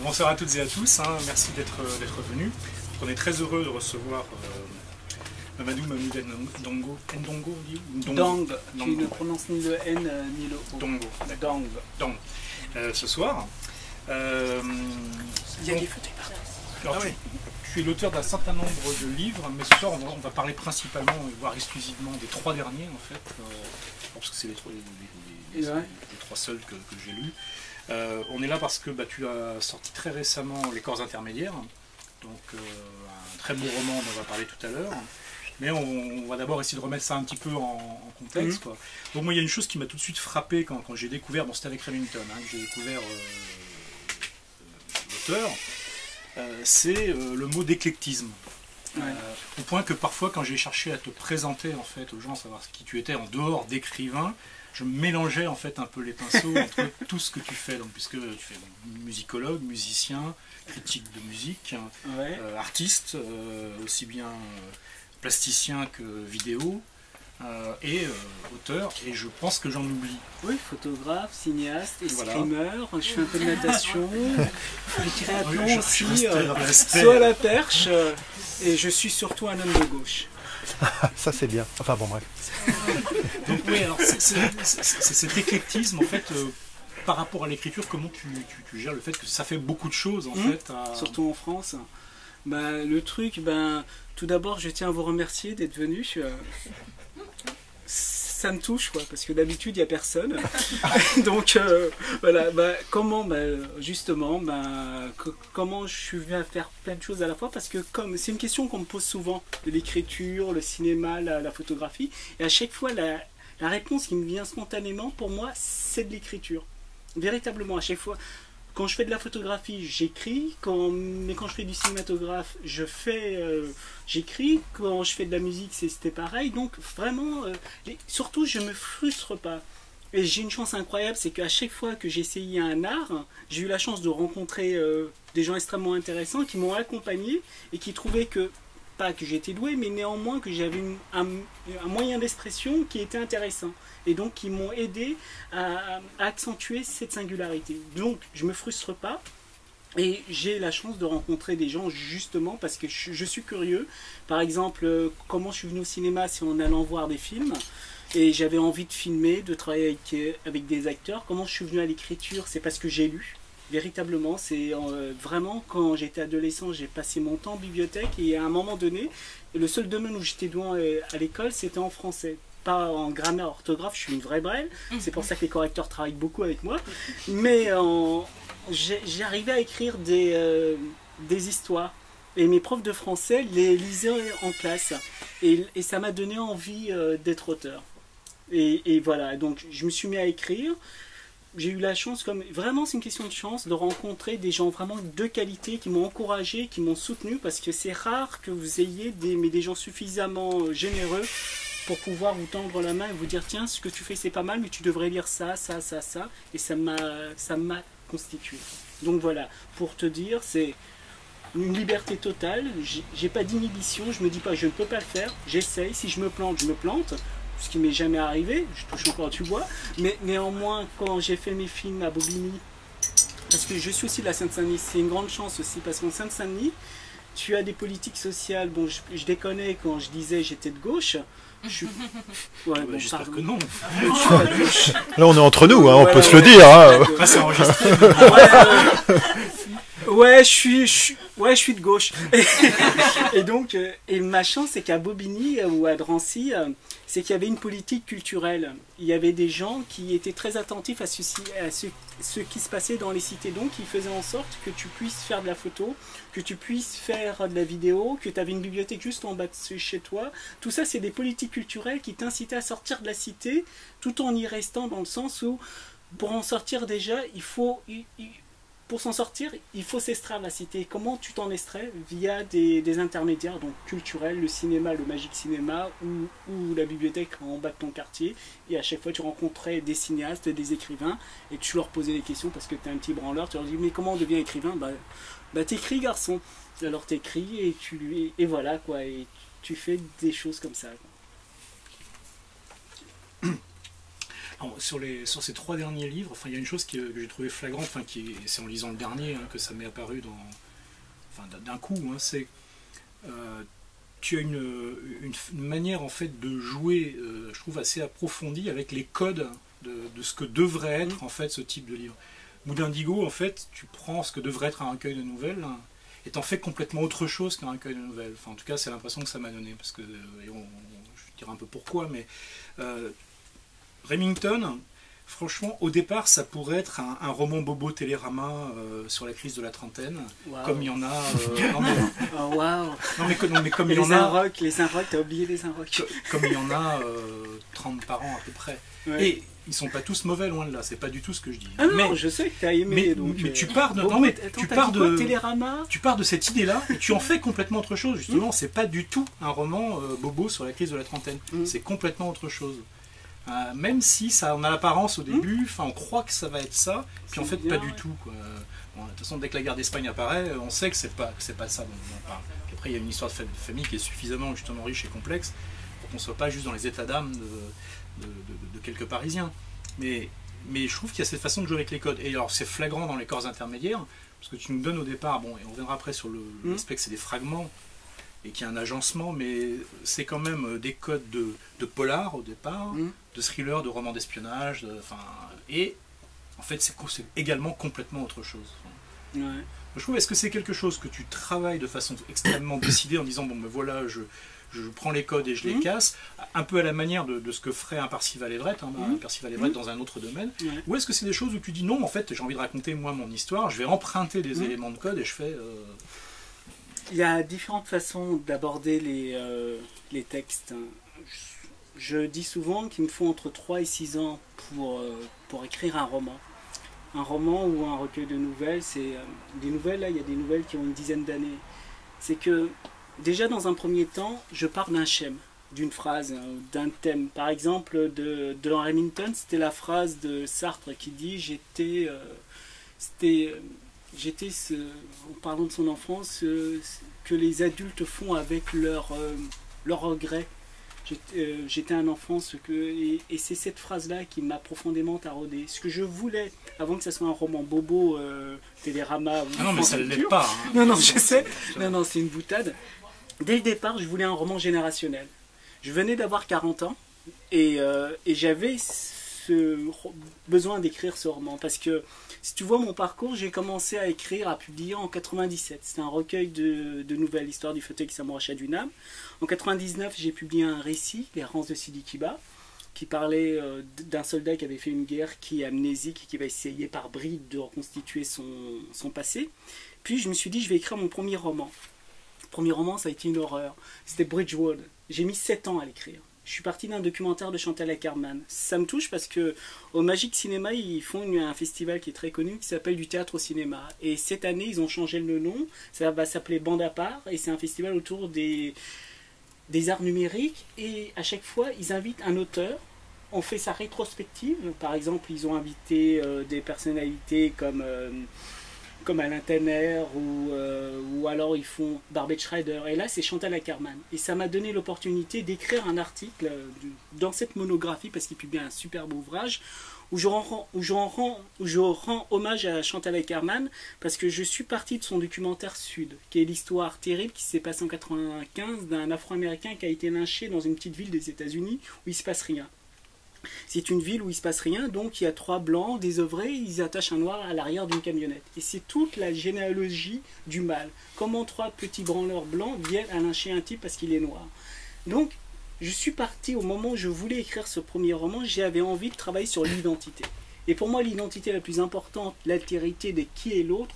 Bonsoir à toutes et à tous, hein. Merci d'être venus. On est très heureux de recevoir Mamadou Ndongo. Ndongo, on dit Dong. Tu ne prononces ni le N ni le O. Ndongo. Dong. Ce soir. Il y a des photos. Alors, tu es l'auteur d'un certain nombre de livres, mais ce soir on va parler principalement, voire exclusivement des trois derniers en fait, parce que c'est les trois seuls que j'ai lus. On est là parce que tu as sorti très récemment Les Corps intermédiaires, donc un très beau roman dont on va parler tout à l'heure. Mais on va d'abord essayer de remettre ça un petit peu en contexte. Quoi. Donc moi il y a une chose qui m'a tout de suite frappé quand j'ai découvert, bon c'était avec Remington, hein, que j'ai découvert l'auteur, c'est le mot d'éclectisme. Au point que parfois quand j'ai cherché à te présenter en fait aux gens, savoir qui tu étais en dehors d'écrivain, je mélangeais en fait un peu les pinceaux entre tout ce que tu fais, donc, puisque tu fais musicologue, musicien, critique de musique, artiste, aussi bien plasticien que vidéo, et auteur, et je pense que j'en oublie. Oui, photographe, cinéaste, escrimeur, je fais un peu de natation, je triathlon aussi, saut à la perche, et je suis surtout un homme de gauche. Ça c'est bien, enfin bon bref. Donc oui, alors c'est cet éclectisme en fait, par rapport à l'écriture, comment tu gères le fait que ça fait beaucoup de choses en fait Surtout en France. Le truc, tout d'abord je tiens à vous remercier d'être venus. Ça me touche quoi, parce que d'habitude il n'y a personne. Donc voilà, comment justement, comment je suis venu à faire plein de choses à la fois, parce que comme c'est une question qu'on me pose souvent, de l'écriture, le cinéma, la photographie, et à chaque fois la réponse qui me vient spontanément pour moi c'est de l'écriture. Véritablement, à chaque fois. Quand je fais de la photographie, j'écris, mais quand je fais du cinématographe, j'écris, quand je fais de la musique, c'était pareil. Donc vraiment, surtout, je ne me frustre pas. Et j'ai une chance incroyable, c'est qu'à chaque fois que j'ai essayé un art, j'ai eu la chance de rencontrer des gens extrêmement intéressants qui m'ont accompagné et qui trouvaient que, pas que j'étais doué, mais néanmoins que j'avais un moyen d'expression qui était intéressant. Et donc qui m'ont aidé à accentuer cette singularité. Donc je ne me frustre pas et j'ai la chance de rencontrer des gens justement parce que je suis curieux. Par exemple, comment je suis venu au cinéma, c'est en allant voir des films et j'avais envie de filmer, de travailler avec des acteurs. Comment je suis venu à l'écriture, c'est parce que j'ai lu. Véritablement, c'est vraiment quand j'étais adolescent, j'ai passé mon temps en bibliothèque et à un moment donné, le seul domaine où j'étais doué à l'école, c'était en français. Pas en grammaire, orthographe, je suis une vraie brêle, c'est pour ça que les correcteurs travaillent beaucoup avec moi, mais j'ai arrivé à écrire des histoires, et mes profs de français les lisaient en classe, et ça m'a donné envie d'être auteur. Et voilà, donc je me suis mis à écrire, j'ai eu la chance, vraiment c'est une question de chance, de rencontrer des gens vraiment de qualité qui m'ont encouragé, qui m'ont soutenu, parce que c'est rare que vous ayez des gens suffisamment généreux pour pouvoir vous tendre la main et vous dire tiens, ce que tu fais c'est pas mal, mais tu devrais lire ça, ça, ça, ça, et ça m'a constitué. Donc voilà, pour te dire, c'est une liberté totale, j'ai pas d'inhibition, je me dis pas je ne peux pas le faire, j'essaye, si je me plante, je me plante, ce qui m'est jamais arrivé, je touche encore du bois, mais néanmoins quand j'ai fait mes films à Bobigny, parce que je suis aussi de la Seine-Saint-Denis, c'est une grande chance aussi, parce qu'en Seine-Saint-Denis, tu as des politiques sociales, bon je déconnais quand je disais j'étais de gauche. J'espère que non. Là on est entre nous, hein, on peut se le dire. Hein. C'est enregistré. Ouais, je suis de gauche. Et donc, ma chance, c'est qu'à Bobigny ou à Drancy, c'est qu'il y avait une politique culturelle. Il y avait des gens qui étaient très attentifs à ce qui se passait dans les cités. Donc, ils faisaient en sorte que tu puisses faire de la photo, que tu puisses faire de la vidéo, que tu avais une bibliothèque juste en bas de chez toi. Tout ça, c'est des politiques culturelles qui t'incitaient à sortir de la cité, tout en y restant dans le sens où, pour en sortir déjà, pour s'en sortir, il faut s'extraire de la cité. Comment tu t'en extrais? Via des intermédiaires, donc culturels, le cinéma, le Magic Cinéma, ou la bibliothèque en bas de ton quartier. Et à chaque fois, tu rencontrais des cinéastes, des écrivains, et tu leur posais des questions parce que tu es un petit branleur. Tu leur dis, mais comment on devient écrivain? T'écris, garçon. Alors t'écris, et voilà, quoi. Et tu fais des choses comme ça. Alors, sur ces 3 derniers livres, il y a une chose que j'ai trouvé flagrante, c'est en lisant le dernier que ça m'est apparu d'un coup, c'est tu as une manière en fait de jouer, je trouve assez approfondie avec les codes de ce que devrait être en fait ce type de livre. Mood Indigo, en fait, tu prends ce que devrait être un recueil de nouvelles et t'en fais complètement autre chose qu'un recueil de nouvelles. En tout cas, c'est l'impression que ça m'a donné, parce que je dirai un peu pourquoi, mais Remington, franchement, au départ, ça pourrait être un roman bobo Télérama sur la crise de la trentaine, comme il y en a. Mais comme il y en a. Les Saint-Roch, t'as oublié les Saint-Roch. Comme il y en a 30 par an à peu près. Ouais. Et ils sont pas tous mauvais, loin de là. C'est pas du tout ce que je dis. Ah non, mais je sais que t'as aimé. Mais tu pars de. Non, mais tu pars de cette idée-là et tu en fais complètement autre chose. Justement, c'est pas du tout un roman bobo sur la crise de la trentaine. C'est complètement autre chose. Même si ça en a l'apparence au début, on croit que ça va être ça, puis en fait pas du tout. Quoi. Bon, de toute façon, dès que la guerre d'Espagne apparaît, on sait que c'est pas ça dont on parle. Puis après, il y a une histoire de famille qui est suffisamment justement riche et complexe pour qu'on ne soit pas juste dans les états d'âme de quelques Parisiens. Mais je trouve qu'il y a cette façon de jouer avec les codes. Et alors c'est flagrant dans les corps intermédiaires, parce que tu nous donnes au départ, et on reviendra après sur l'aspect que c'est des fragments, et qu'il y a un agencement, mais c'est quand même des codes de polar au départ, de thriller, de roman d'espionnage, et en fait c'est également complètement autre chose. Ouais. Je trouve, est-ce que c'est quelque chose que tu travailles de façon extrêmement décidée en disant, bon ben voilà, je prends les codes et je les casse, un peu à la manière de ce que ferait un Percival Everett, Percival Everett dans un autre domaine, ou est-ce que c'est des choses où tu dis, non, en fait j'ai envie de raconter moi mon histoire, je vais emprunter des éléments de code et je fais... Il y a différentes façons d'aborder les textes. Je dis souvent qu'il me faut entre 3 et 6 ans pour écrire un roman. Un roman ou un recueil de nouvelles, c'est des nouvelles, là, il y a des nouvelles qui ont une dizaine d'années. C'est que, déjà dans un premier temps, je pars d'un schème, d'une phrase, d'un thème. Par exemple, de Remington, c'était la phrase de Sartre qui dit en parlant de son enfance, que les adultes font avec leurs regrets. J'étais un enfant, et c'est cette phrase-là qui m'a profondément taraudé. Ce que je voulais, avant que ça soit un roman bobo, Télérama... Ah non, mais ça ne l'est pas. Hein. Non, je sais. Non, c'est une boutade. Dès le départ, je voulais un roman générationnel. Je venais d'avoir 40 ans, et j'avais ce besoin d'écrire ce roman, parce que si tu vois mon parcours, j'ai commencé à écrire, à publier en 97. C'était un recueil de nouvelles, l'histoire du fauteuil qui s'amouracha d'une âme. En 99, j'ai publié un récit, Les Errances de Sidi Kiba, qui parlait d'un soldat qui avait fait une guerre, qui est amnésique et qui va essayer par bribes de reconstituer son passé. Puis je me suis dit, je vais écrire mon premier roman. Le premier roman, ça a été une horreur. C'était Bridgewood. J'ai mis 7 ans à l'écrire. Je suis parti d'un documentaire de Chantal Akerman. Ça me touche parce que au Magic Cinéma, ils font un festival qui est très connu qui s'appelle du théâtre au cinéma. Et cette année, ils ont changé le nom. Ça va s'appeler Bande à part. Et c'est un festival autour des arts numériques. Et à chaque fois, ils invitent un auteur. On fait sa rétrospective. Par exemple, ils ont invité des personnalités comme Alain Tanner ou alors ils font Barbet Schreider. Et là, c'est Chantal Akerman. Et ça m'a donné l'opportunité d'écrire un article dans cette monographie, parce qu'il publie un superbe ouvrage, où je rends hommage à Chantal Akerman, parce que je suis parti de son documentaire Sud, qui est l'histoire terrible qui s'est passée en 1995 d'un Afro-Américain qui a été lynché dans une petite ville des États-Unis où il ne se passe rien. C'est une ville où il ne se passe rien, donc il y a 3 blancs désœuvrés, ils attachent un noir à l'arrière d'une camionnette. Et c'est toute la généalogie du mal. Comment 3 petits branleurs blancs viennent à lyncher un type parce qu'il est noir. Donc, je suis parti au moment où je voulais écrire ce premier roman, j'avais envie de travailler sur l'identité. Et pour moi, l'identité la plus importante, l'altérité de qui est l'autre,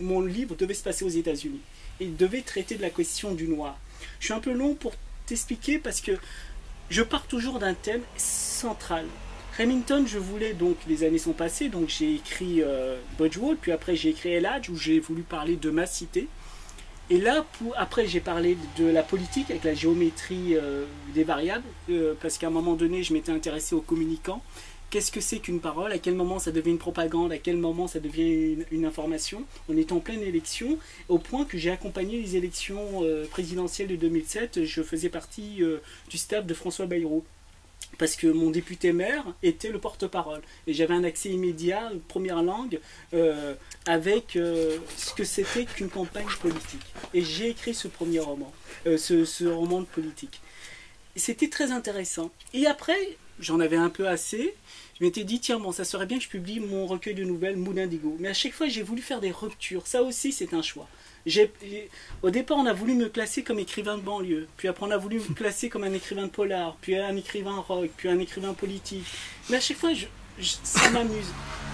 mon livre devait se passer aux États-Unis. Il devait traiter de la question du noir. Je suis un peu long pour t'expliquer parce que je pars toujours d'un thème central. Remington, je voulais, donc les années sont passées, donc j'ai écrit Bridgewood, puis après j'ai écrit El Hadj, où j'ai voulu parler de ma cité. Et là, après j'ai parlé de la politique avec la géométrie des variables, parce qu'à un moment donné, je m'étais intéressé aux communicants. Qu'est-ce que c'est qu'une parole? À quel moment ça devient une propagande? À quel moment ça devient une information? On est en pleine élection, au point que j'ai accompagné les élections présidentielles de 2007. Je faisais partie du staff de François Bayrou. parce que mon député maire était le porte-parole. Et j'avais un accès immédiat, première langue, avec ce que c'était qu'une campagne politique. Et j'ai écrit ce premier roman, ce roman de politique. C'était très intéressant. Et après, j'en avais un peu assez. Je m'étais dit, tiens, bon, ça serait bien que je publie mon recueil de nouvelles, Moule Indigo. Mais à chaque fois, j'ai voulu faire des ruptures. Ça aussi, c'est un choix. Au départ, on a voulu me classer comme écrivain de banlieue. Puis après, on a voulu me classer comme un écrivain de polar. Puis un écrivain rock. Puis un écrivain politique. Mais à chaque fois, ça m'amuse.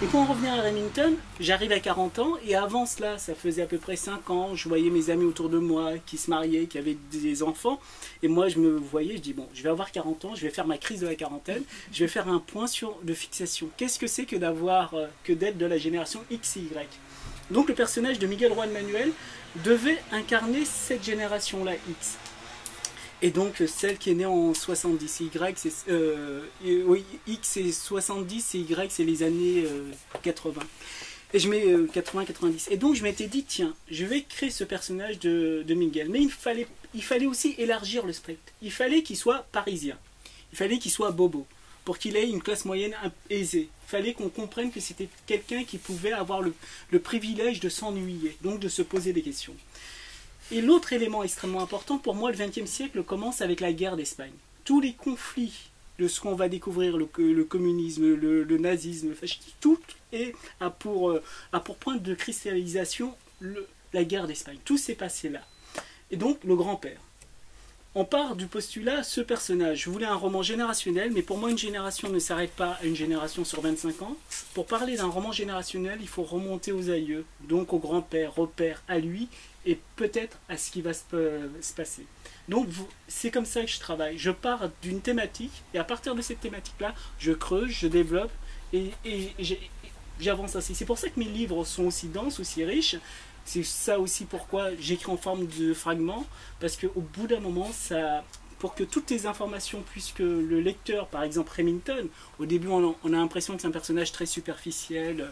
Et pour en revenir à Remington, j'arrive à 40 ans. Et avant cela, ça faisait à peu près 5 ans. Je voyais mes amis autour de moi qui se mariaient, qui avaient des enfants. Et moi, je me voyais, je dis, bon, je vais avoir 40 ans. Je vais faire ma crise de la quarantaine. Je vais faire un point de fixation. Qu'est-ce que c'est que d'être de la génération X et Y? Donc le personnage de Miguel Juan Manuel devait incarner cette génération-là X. Et donc celle qui est née en 70. Oui, X c'est 70 et Y c'est les années 80. Et je mets 80-90. Et donc je m'étais dit, tiens, je vais créer ce personnage de Miguel. Mais il fallait aussi élargir le spectre. Il fallait qu'il soit parisien. Il fallait qu'il soit bobo, pour qu'il ait une classe moyenne aisée. Il fallait qu'on comprenne que c'était quelqu'un qui pouvait avoir le privilège de s'ennuyer, donc de se poser des questions. Et l'autre élément extrêmement important, pour moi, le XXe siècle commence avec la guerre d'Espagne. Tous les conflits de ce qu'on va découvrir, le communisme, le nazisme, le fascisme, tout a pour point de cristallisation la guerre d'Espagne. Tout s'est passé là. Et donc, le grand-père. On part du postulat, ce personnage. Je voulais un roman générationnel, mais pour moi, une génération ne s'arrête pas à une génération sur 25 ans. Pour parler d'un roman générationnel, il faut remonter aux aïeux, donc au grand-père, au père, à lui, et peut-être à ce qui va se passer. Donc, c'est comme ça que je travaille. Je pars d'une thématique, et à partir de cette thématique-là, je creuse, je développe, et j'avance ainsi. C'est pour ça que mes livres sont aussi denses, aussi riches. C'est ça aussi pourquoi j'écris en forme de fragments, parce qu'au bout d'un moment, pour que toutes les informations, puisque le lecteur, par exemple Remington, au début on a l'impression que c'est un personnage très superficiel,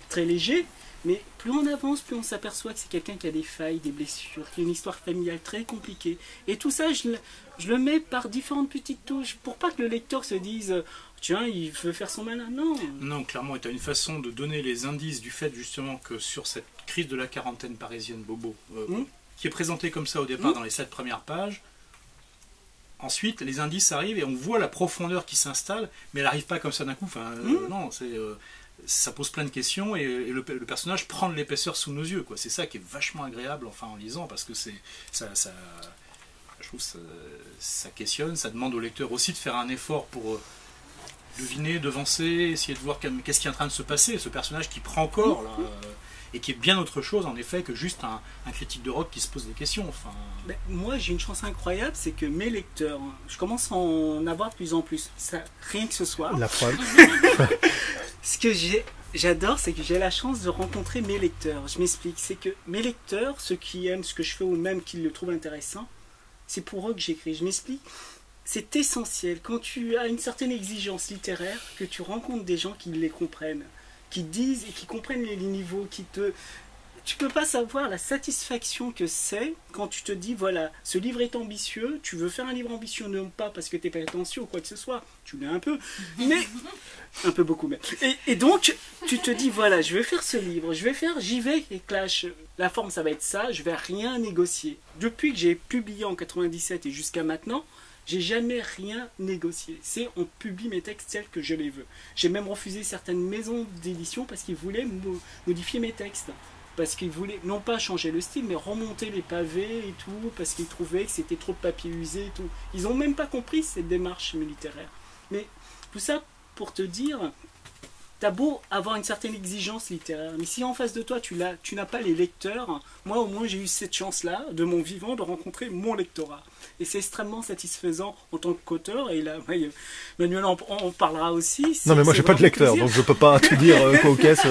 très léger, mais plus on avance, plus on s'aperçoit que c'est quelqu'un qui a des failles, des blessures, qui a une histoire familiale très compliquée. Et tout ça, je le mets par différentes petites touches, pour pas que le lecteur se dise « Tiens, il veut faire son malin ». Non. Non, clairement, tu as une façon de donner les indices du fait justement que sur cette crise de la quarantaine parisienne bobo, qui est présentée comme ça au départ dans les 7 premières pages, ensuite les indices arrivent et on voit la profondeur qui s'installe, mais elle n'arrive pas comme ça d'un coup. Enfin, non, ça pose plein de questions et le personnage prend de l'épaisseur sous nos yeux, quoi. C'est ça qui est vachement agréable enfin en lisant, parce que je trouve ça questionne, ça demande au lecteur aussi de faire un effort pour deviner, devancer, essayer de voir qu'est-ce qui est en train de se passer, ce personnage qui prend corps là, et qui est bien autre chose en effet que juste un critique de rock qui se pose des questions. Enfin... Ben, moi j'ai une chance incroyable, c'est que mes lecteurs, je commence à en avoir de plus en plus, rien que ce soir. La preuve. Ce que j'adore, c'est que j'ai la chance de rencontrer mes lecteurs. Je m'explique, c'est que mes lecteurs, ceux qui aiment ce que je fais ou même qui le trouvent intéressant, c'est pour eux que j'écris. Je m'explique. C'est essentiel, quand tu as une certaine exigence littéraire, que tu rencontres des gens qui les comprennent, qui disent et qui comprennent les niveaux, tu peux pas savoir la satisfaction que c'est quand tu te dis, voilà, ce livre est ambitieux, tu veux faire un livre ambitieux, non pas parce que tu n'es pas prétentieux ou quoi que ce soit, tu l'es un peu, mais un peu beaucoup même. Et donc, tu te dis, voilà, je vais faire ce livre, j'y vais et clash, la forme ça va être ça, je vais rien négocier. Depuis que j'ai publié en 97 et jusqu'à maintenant, j'ai jamais rien négocié. On publie mes textes tels que je les veux. J'ai même refusé certaines maisons d'édition parce qu'ils voulaient modifier mes textes. Parce qu'ils voulaient, non pas changer le style, mais remonter les pavés et tout, parce qu'ils trouvaient que c'était trop de papier usé et tout. Ils n'ont même pas compris cette démarche littéraire. Mais tout ça pour te dire, t'as beau avoir une certaine exigence littéraire, mais si en face de toi tu n'as pas les lecteurs, moi au moins j'ai eu cette chance-là, de mon vivant, de rencontrer mon lectorat. Et c'est extrêmement satisfaisant en tant qu'auteur, et là, Manuel en parlera aussi. Non mais moi j'ai pas de lecteur, plaisir. Donc je peux pas te dire quoi aux caisses.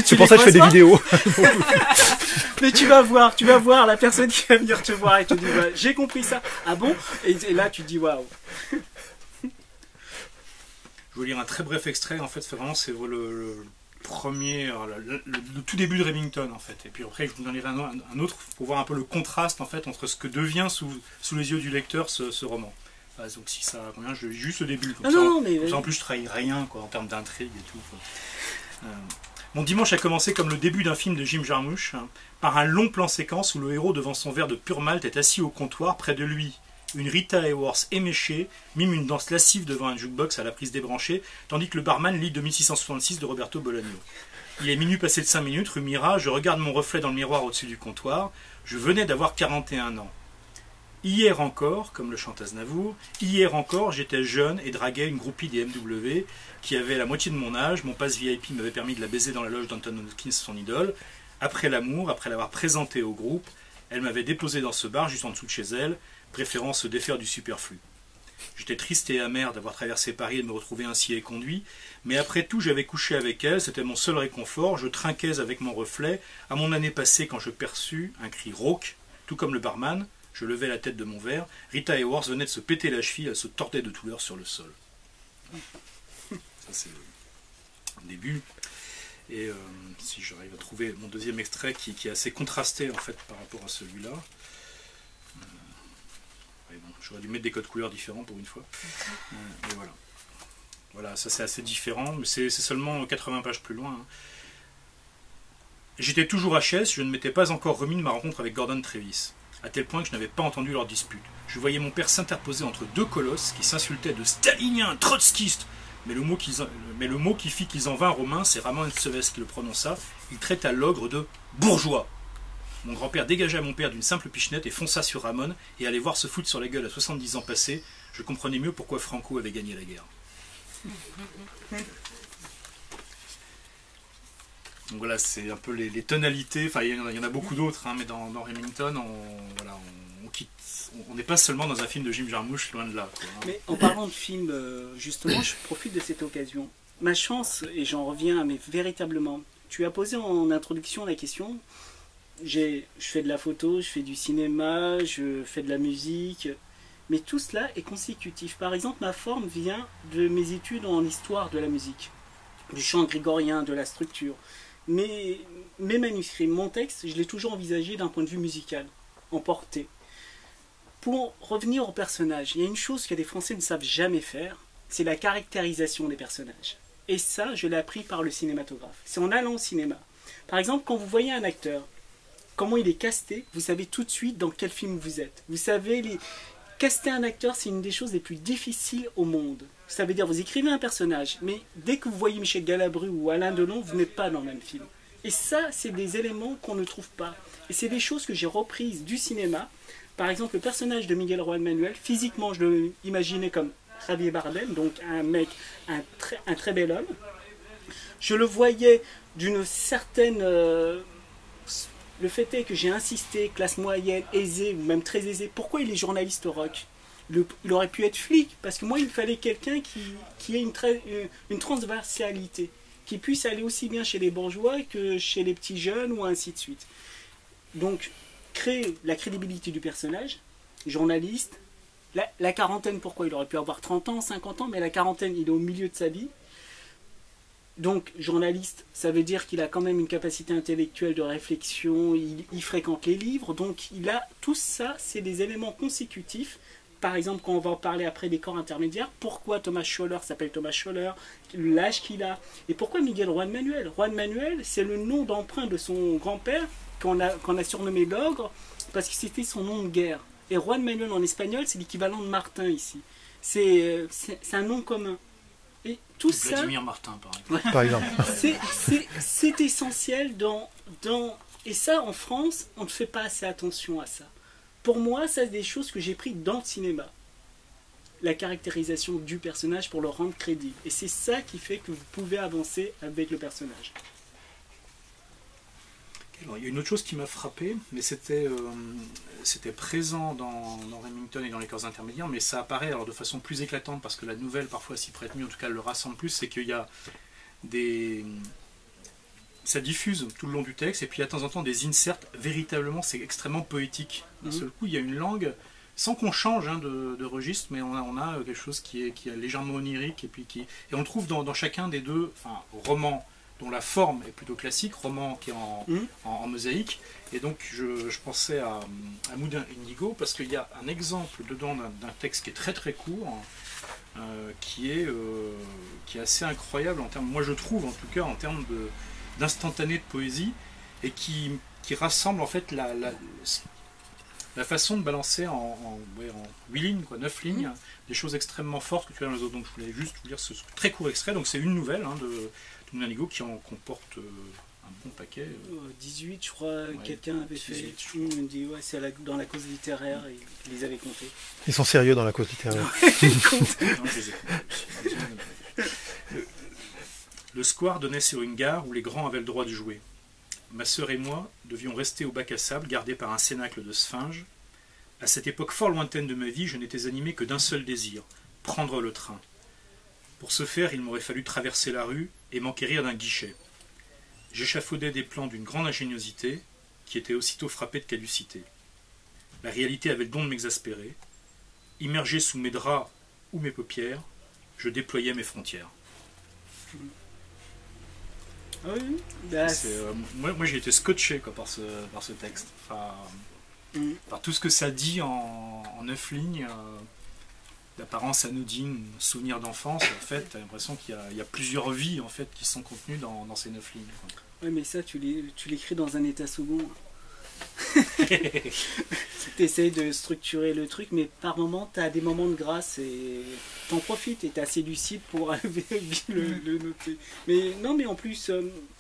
C'est pour ça que je fais des pas. vidéos. Mais tu vas voir la personne qui va venir te voir et te dit bah, j'ai compris ça. Ah bon? Et là tu te dis waouh. Je vais lire un très bref extrait, en fait, vraiment c'est le premier, le tout début de Remington, en fait. Et puis après, je vous en lirai un autre pour voir un peu le contraste, en fait, entre ce que devient sous les yeux du lecteur ce roman. Ah, donc si ça convient, je lis juste le début. Comme Ah ça, non, mais... comme ça, en plus, je trahis rien quoi, en termes d'intrigue et tout. Mon dimanche a commencé comme le début d'un film de Jim Jarmusch, hein, par un long plan séquence où le héros, devant son verre de pur malt, est assis au comptoir. Près de lui, une Rita Hayworth éméchée mime une danse lascive devant un jukebox à la prise débranchée, tandis que le barman lit 2666 de Roberto Bolaño. Il est minuit passé de 5 minutes, rue Mira, je regarde mon reflet dans le miroir au-dessus du comptoir. Je venais d'avoir 41 ans. Hier encore, comme le chante Aznavour, hier encore, j'étais jeune et draguais une groupie des MW qui avait la moitié de mon âge. Mon passe VIP m'avait permis de la baiser dans la loge d'Anton Hopkins, son idole. Après l'amour, après l'avoir présentée au groupe, elle m'avait déposé dans ce bar juste en dessous de chez elle, préférant se défaire du superflu. J'étais triste et amer d'avoir traversé Paris et de me retrouver ainsi éconduit, mais après tout j'avais couché avec elle, c'était mon seul réconfort, je trinquais avec mon reflet, à mon année passée quand je perçus un cri rauque, tout comme le barman. Je levai la tête de mon verre. Rita Hayworth venait de se péter la cheville, elle se tordait de douleur sur le sol. Ça, c'est le début. Et si j'arrive à trouver mon deuxième extrait qui est assez contrasté en fait par rapport à celui-là. Bon, j'aurais dû mettre des codes couleurs différents pour une fois. Mais voilà. Voilà, ça c'est assez différent, mais c'est seulement 80 pages plus loin. Hein. J'étais toujours HS, je ne m'étais pas encore remis de ma rencontre avec Gordon Travis. À tel point que je n'avais pas entendu leur dispute. Je voyais mon père s'interposer entre deux colosses qui s'insultaient de stalinien, trotskiste. Mais le mot qui fit qu'ils en vinrent aux mains, c'est Ramon Seves qui le prononça. Il traita l'ogre de bourgeois. Mon grand-père dégagea mon père d'une simple pichenette et fonça sur Ramon et allait voir se foutre sur la gueule à 70 ans passés. Je comprenais mieux pourquoi Franco avait gagné la guerre. Donc voilà, c'est un peu les tonalités, enfin il y en a beaucoup d'autres, hein, mais dans Remington, on n'est pas seulement dans un film de Jim Jarmusch, loin de là. Quoi, hein. Mais en parlant de film, justement, je profite de cette occasion. Ma chance, et j'en reviens, mais véritablement, tu as posé en introduction la question, je fais de la photo, je fais du cinéma, je fais de la musique, mais tout cela est consécutif. Par exemple, ma forme vient de mes études en histoire de la musique, du chant grégorien, de la structure. Mes manuscrits, mon texte, je l'ai toujours envisagé d'un point de vue musical, en portée. Pour revenir au personnage, il y a une chose que les Français ne savent jamais faire, c'est la caractérisation des personnages. Et ça, je l'ai appris par le cinématographe. C'est en allant au cinéma. Par exemple, quand vous voyez un acteur, comment il est casté, vous savez tout de suite dans quel film vous êtes. Vous savez, caster un acteur, c'est une des choses les plus difficiles au monde. Ça veut dire, vous écrivez un personnage, mais dès que vous voyez Michel Galabru ou Alain Delon, vous n'êtes pas dans le même film. Et ça, c'est des éléments qu'on ne trouve pas. Et c'est des choses que j'ai reprises du cinéma. Par exemple, le personnage de Miguel Juan Manuel, physiquement, je le imaginais comme Javier Bardem, donc un mec, un très bel homme. Je le voyais d'une certaine... Le fait est que j'ai insisté, classe moyenne, aisée, ou même très aisée. Pourquoi il est journaliste rock ? Il aurait pu être flic, parce que moi, il me fallait quelqu'un qui ait une transversalité, qui puisse aller aussi bien chez les bourgeois que chez les petits jeunes, ou ainsi de suite. Donc, créer la crédibilité du personnage, journaliste, la quarantaine, pourquoi ? Il aurait pu avoir 30 ans, 50 ans, mais la quarantaine, il est au milieu de sa vie. Donc, journaliste, ça veut dire qu'il a quand même une capacité intellectuelle de réflexion, il fréquente les livres, donc il a tout ça, c'est des éléments consécutifs. Par exemple, quand on va en parler après des corps intermédiaires, pourquoi Thomas Scholler s'appelle Thomas Scholler, l'âge qu'il a, et pourquoi Miguel Juan Manuel. Juan Manuel, c'est le nom d'emprunt de son grand-père, qu'on a surnommé l'ogre, parce que c'était son nom de guerre. Et Juan Manuel en espagnol, c'est l'équivalent de Martin ici. C'est un nom commun. Et tout ça, Vladimir Martin, par exemple. c'est essentiel et ça, en France, on ne fait pas assez attention à ça. Pour moi, ça, c'est des choses que j'ai prises dans le cinéma. La caractérisation du personnage pour le rendre crédible. Et c'est ça qui fait que vous pouvez avancer avec le personnage. Alors, il y a une autre chose qui m'a frappé, mais c'était présent dans Remington et dans les corps intermédiaires, mais ça apparaît alors de façon plus éclatante parce que la nouvelle parfois s'y prête mieux, en tout cas elle le rassemble plus, c'est qu'il y a ça diffuse tout le long du texte et puis il y a de temps en temps des inserts, véritablement c'est extrêmement poétique. D'un seul coup il y a une langue, sans qu'on change de registre, mais on a quelque chose qui est légèrement onirique et on le trouve dans chacun des deux romans dont la forme est plutôt classique, roman qui est en mosaïque. Et donc je pensais à Mood Indigo parce qu'il y a un exemple dedans d'un texte qui est très très court, qui est assez incroyable en termes, moi je trouve en tout cas en termes d'instantané de poésie, et qui rassemble en fait la façon de balancer en 8 lignes, 9 lignes, des choses extrêmement fortes que tu as dans les autres. Donc je voulais juste vous lire ce très court extrait. Donc c'est une nouvelle de Mood Indigo qui en comporte un bon paquet. 18, je crois, quelqu'un avait 18, fait. Il me dit, ouais, c'est dans la cause littéraire, et il les avait comptés. Ils sont sérieux dans la cause littéraire. Non, je les ai comptés. Le square donnait sur une gare où les grands avaient le droit de jouer. Ma sœur et moi devions rester au bac à sable, gardés par un cénacle de sphinges. À cette époque fort lointaine de ma vie, je n'étais animé que d'un seul désir, prendre le train. Pour ce faire, il m'aurait fallu traverser la rue et m'enquérir d'un guichet. J'échafaudais des plans d'une grande ingéniosité, qui était aussitôt frappée de caducité. La réalité avait le don de m'exaspérer. Immergé sous mes draps ou mes paupières, je déployais mes frontières. Oui, moi j'ai été scotché par ce texte, par tout ce que ça dit en 9 lignes, d'apparence anodine, souvenir d'enfance. En fait, tu as l'impression qu'il y a plusieurs vies en fait, qui sont contenues dans ces 9 lignes. Oui, mais ça, tu l'écris dans un état second. Tu essaies de structurer le truc, mais par moment, tu as des moments de grâce et t'en profites et tu es assez lucide pour le noter. Mais non, mais en plus,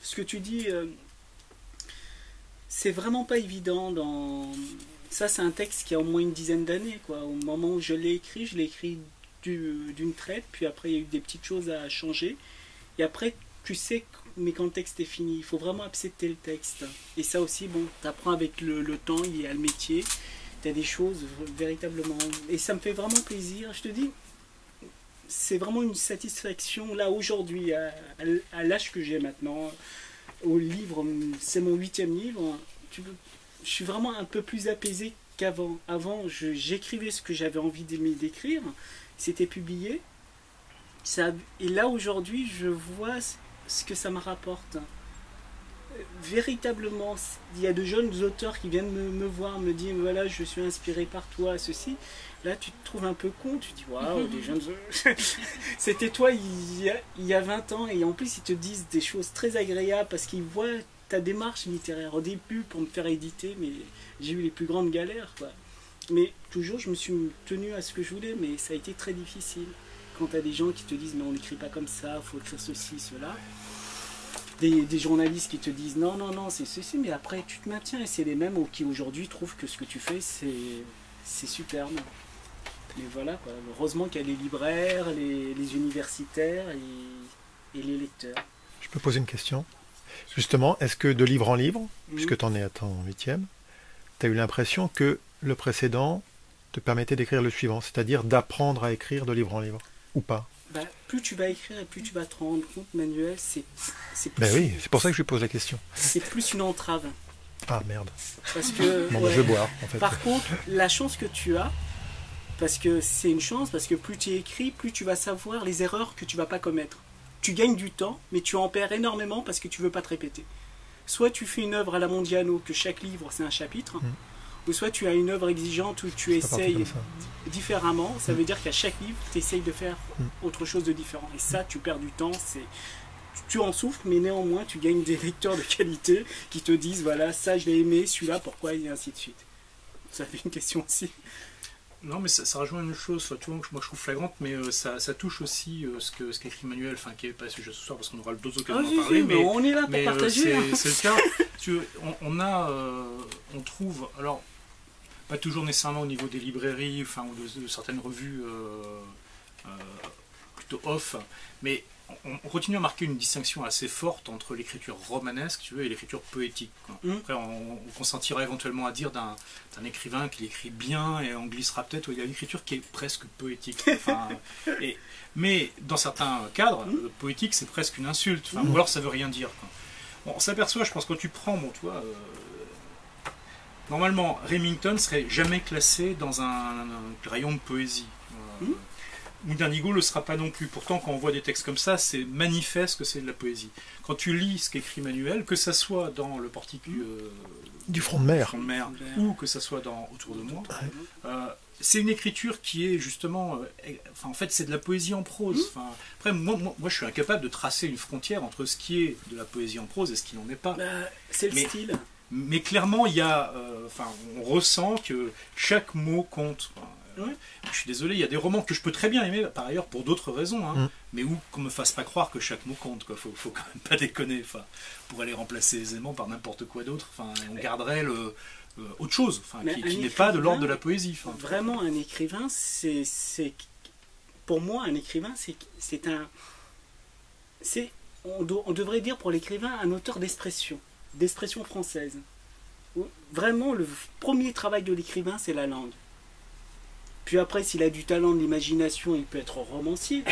ce que tu dis, c'est vraiment pas évident. Ça, c'est un texte qui a au moins une dizaine d'années, quoi. Au moment où je l'ai écrit d'une traite, puis après, il y a eu des petites choses à changer. Et après, tu sais, mais quand le texte est fini, il faut vraiment accepter le texte. Et ça aussi, bon, tu apprends avec le temps, il y a le métier, tu as des choses véritablement... Et ça me fait vraiment plaisir, je te dis, c'est vraiment une satisfaction, là, aujourd'hui, à l'âge que j'ai maintenant, au livre, c'est mon 8e livre, je suis vraiment un peu plus apaisé qu'avant. Avant, j'écrivais ce que j'avais envie d'écrire, c'était publié, et là, aujourd'hui, je vois ce que ça me rapporte. Véritablement, il y a de jeunes auteurs qui viennent me voir, me dire voilà, je suis inspiré par toi, ceci. Là, tu te trouves un peu con, tu te dis waouh, des jeunes. C'était toi il y a 20 ans, et en plus, ils te disent des choses très agréables parce qu'ils voient ta démarche littéraire. Au début, pour me faire éditer, mais j'ai eu les plus grandes galères, quoi. Mais toujours, je me suis tenu à ce que je voulais, mais ça a été très difficile. Quand tu as des gens qui te disent mais on n'écrit pas comme ça, il faut écrire ceci, cela. Des journalistes qui te disent non, c'est ceci, mais après tu te maintiens, et c'est les mêmes qui aujourd'hui trouvent que ce que tu fais c'est superbe. Mais voilà, quoi. Heureusement qu'il y a les libraires, les universitaires et les lecteurs. Je peux poser une question? Justement, est-ce que de livre en livre, puisque tu en es à ton 8e, tu as eu l'impression que le précédent te permettait d'écrire le suivant, c'est-à-dire d'apprendre à écrire de livre en livre, ou pas? Plus tu vas écrire et plus tu vas te rendre compte, Manuel, c'est Ben oui, c'est pour ça que je lui pose la question. C'est plus une entrave. Ah merde. Parce que, bon, je vais boire, en fait. Par contre, la chance que tu as, parce que c'est une chance, parce que plus tu écris, plus tu vas savoir les erreurs que tu vas pas commettre. Tu gagnes du temps, mais tu en perds énormément parce que tu veux pas te répéter. Soit tu fais une œuvre à la Mondiano, que chaque livre c'est un chapitre, ou soit tu as une œuvre exigeante où tu essayes différemment. Ça veut dire qu'à chaque livre, tu essayes de faire autre chose de différent. Et ça, tu perds du temps, tu en souffres, mais néanmoins, tu gagnes des lecteurs de qualité qui te disent, voilà, ça je l'ai aimé, celui-là, pourquoi, et ainsi de suite. Ça fait une question aussi. Non, mais ça rejoint une chose, tu vois, que moi je trouve flagrante, mais ça touche aussi ce qu'écrit Manuel, enfin qui n'est pas le sujet ce soir parce qu'on aura d'autres occasions d'en parler. Mais on est là pour partager. C'est le cas. On trouve, alors pas toujours nécessairement au niveau des librairies, enfin ou de certaines revues plutôt off, mais on continue à marquer une distinction assez forte entre l'écriture romanesque, tu veux, et l'écriture poétique. Après, on consentira éventuellement à dire d'un écrivain qu'il écrit bien, et on glissera peut-être, il y a une écriture qui est presque poétique. Enfin, mais dans certains cadres, poétique, c'est presque une insulte, ou alors ça veut rien dire. Quoi. Bon, on s'aperçoit, je pense, quand tu prends, bon, tu vois, normalement, Remington serait jamais classé dans un rayon de poésie. Moulineau ne le sera pas non plus. Pourtant, quand on voit des textes comme ça, c'est manifeste que c'est de la poésie. Quand tu lis ce qu'écrit Manuel, que ça soit dans le portique du front de mer, ou que ça soit dans Autour de moi, c'est une écriture qui est justement... en fait, c'est de la poésie en prose. Après, moi, je suis incapable de tracer une frontière entre ce qui est de la poésie en prose et ce qui n'en est pas. C'est le style. Mais clairement, il y a, on ressent que chaque mot compte. Je suis désolé, il y a des romans que je peux très bien aimer, par ailleurs, pour d'autres raisons, mais où qu'on me fasse pas croire que chaque mot compte. Faut quand même pas déconner. On pourrait les remplacer aisément par n'importe quoi d'autre. On garderait autre chose, qui n'est pas de l'ordre de la poésie. Vraiment, un écrivain, pour moi, un écrivain, on devrait dire pour l'écrivain un auteur d'expression française. Vraiment, le premier travail de l'écrivain, c'est la langue. Puis après, s'il a du talent, de l'imagination, il peut être romancier.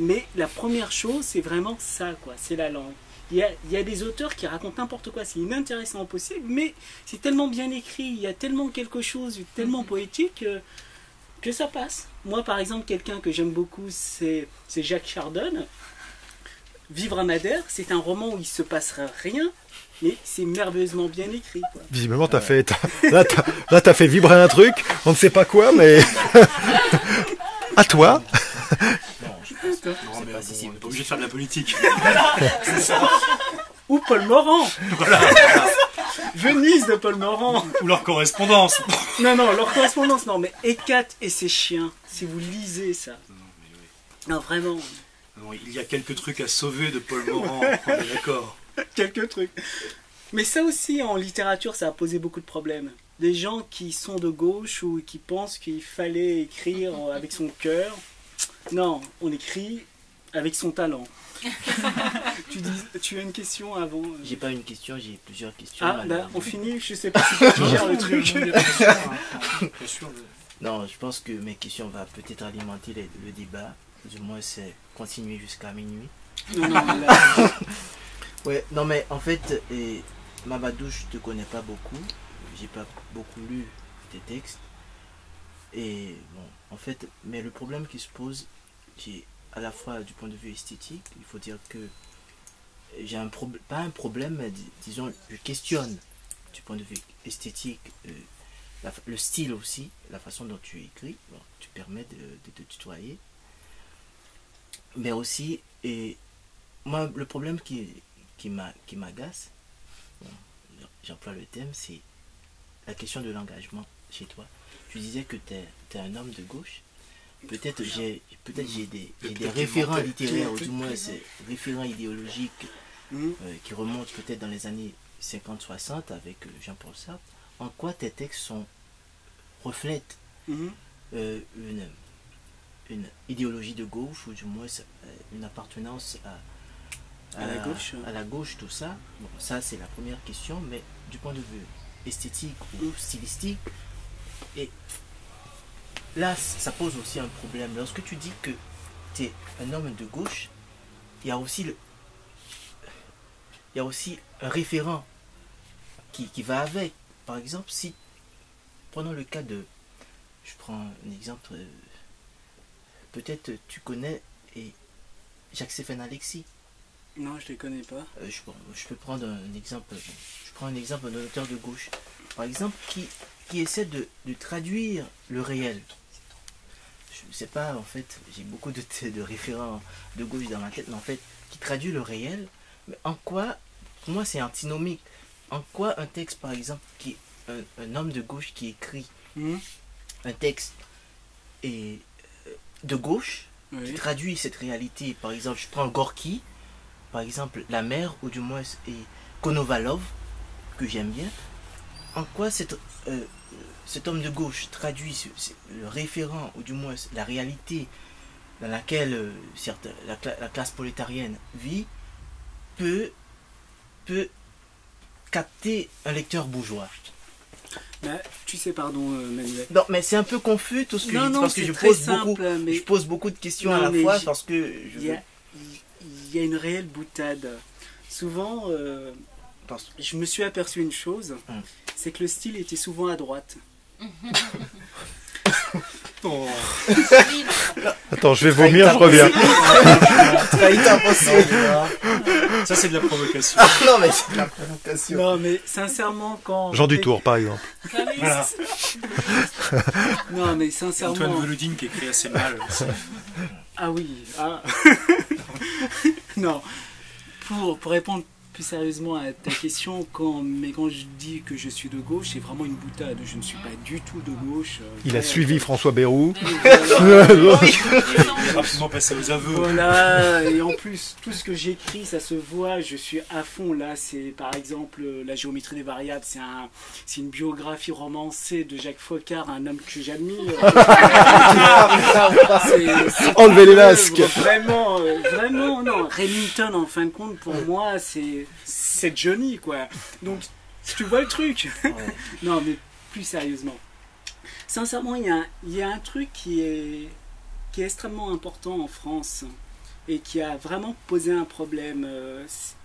Mais la première chose, c'est vraiment ça, quoi. C'est la langue. Il y a des auteurs qui racontent n'importe quoi, c'est inintéressant possible, mais c'est tellement bien écrit, il y a tellement quelque chose, tellement poétique, que ça passe. Moi, par exemple, quelqu'un que j'aime beaucoup, c'est Jacques Chardon. Vivre à Madère, c'est un roman où il ne se passera rien, mais c'est merveilleusement bien écrit, quoi. Visiblement, t'as fait vibrer un truc, on ne sait pas quoi, mais à toi. Non, mais on n'est pas obligé de faire de la politique. C'est ça. Ou Paul Morand. Voilà. Venise de Paul Morand. Ou leur correspondance. Non, leur correspondance, non, mais Hécate et ses chiens, si vous lisez ça. Non, vraiment. Non, il y a quelques trucs à sauver de Paul Morand, on est d'accord. Quelques trucs. Mais ça aussi, en littérature, ça a posé beaucoup de problèmes. Des gens qui sont de gauche ou qui pensent qu'il fallait écrire avec son cœur. Non, on écrit avec son talent. Tu as une question avant J'ai pas une question, j'ai plusieurs questions. Ah, là, on finit, je sais pas si tu gères le truc. Non, je pense que mes questions vont peut-être alimenter le débat. Du moins, c'est continuer jusqu'à minuit. Non, là... Ouais, non mais en fait, Mamadou, je te connais pas beaucoup. J'ai pas beaucoup lu tes textes. Et bon, en fait, mais le problème qui se pose, j'ai à la fois du point de vue esthétique, il faut dire que j'ai un problème, pas un problème, mais disons, je questionne du point de vue esthétique, le style aussi, la façon dont tu écris, bon, tu permets de te tutoyer. Mais aussi, et moi, le problème qui m'agace, bon, j'emploie le thème, c'est la question de l'engagement chez toi. Tu disais que tu es un homme de gauche. Peut-être j'ai des référents littéraires, ou du moins ces référents idéologiques qui remontent peut-être dans les années 50-60 avec Jean-Paul Sartre. En quoi tes textes reflètent une idéologie de gauche, ou du moins une appartenance à la gauche, tout ça. Bon, ça c'est la première question, mais du point de vue esthétique ou stylistique, et là ça pose aussi un problème. Lorsque tu dis que tu es un homme de gauche, il y a aussi un référent qui va avec. Par exemple, si prenons le cas de, je prends un exemple, peut-être tu connais Jacques-Séphane Alexis. Non, je ne les connais pas. Je peux prendre un exemple. Je prends un exemple d'un auteur de gauche, par exemple, qui essaie de traduire le réel. Je ne sais pas, en fait, j'ai beaucoup de référents de gauche dans ma tête, mais en fait, qui traduit le réel. Mais en quoi, pour moi, c'est antinomique. En quoi un texte, par exemple, qui est un homme de gauche qui écrit un texte et de gauche, qui traduit cette réalité. Par exemple, je prends Gorky, par exemple, La Mer, ou du moins Konovalov, que j'aime bien. En quoi cet homme de gauche traduit le référent, ou du moins la réalité dans laquelle la classe prolétarienne vit, peut capter un lecteur bourgeois? Bah, tu sais, pardon, Manuel. Non, mais c'est un peu confus tout ce que je dis, parce que je pose beaucoup de questions à la fois, parce que il y a une réelle boutade. Souvent, je me suis aperçu une chose, c'est que le style était souvent à droite. Oh. Attends, je vais vomir, je reviens. Ça, c'est de la provocation. Non, mais c'est de la provocation. Non, mais sincèrement, quand... Jean Dutour, par exemple. Voilà. Non, mais sincèrement... Antoine Volodine qui écrit assez mal. Ah oui, ah. Non, pour répondre plus sérieusement à ta question, quand je dis que je suis de gauche, c'est vraiment une boutade. Je ne suis pas du tout de gauche. Il a suivi François Bayrou. Il est rapidement passé aux aveux. Voilà, et en plus, tout ce que j'écris, ça se voit, je suis à fond. Là, c'est par exemple la géométrie des variables, c'est une biographie romancée de Jacques Foccart, un homme que j'admire. Enlevez les masques. Vraiment, vraiment, non. Remington, en fin de compte, pour moi, c'est Johnny, quoi. Donc, tu vois le truc. Non, mais plus sérieusement. Sincèrement, il y a un truc qui est extrêmement important en France et qui a vraiment posé un problème.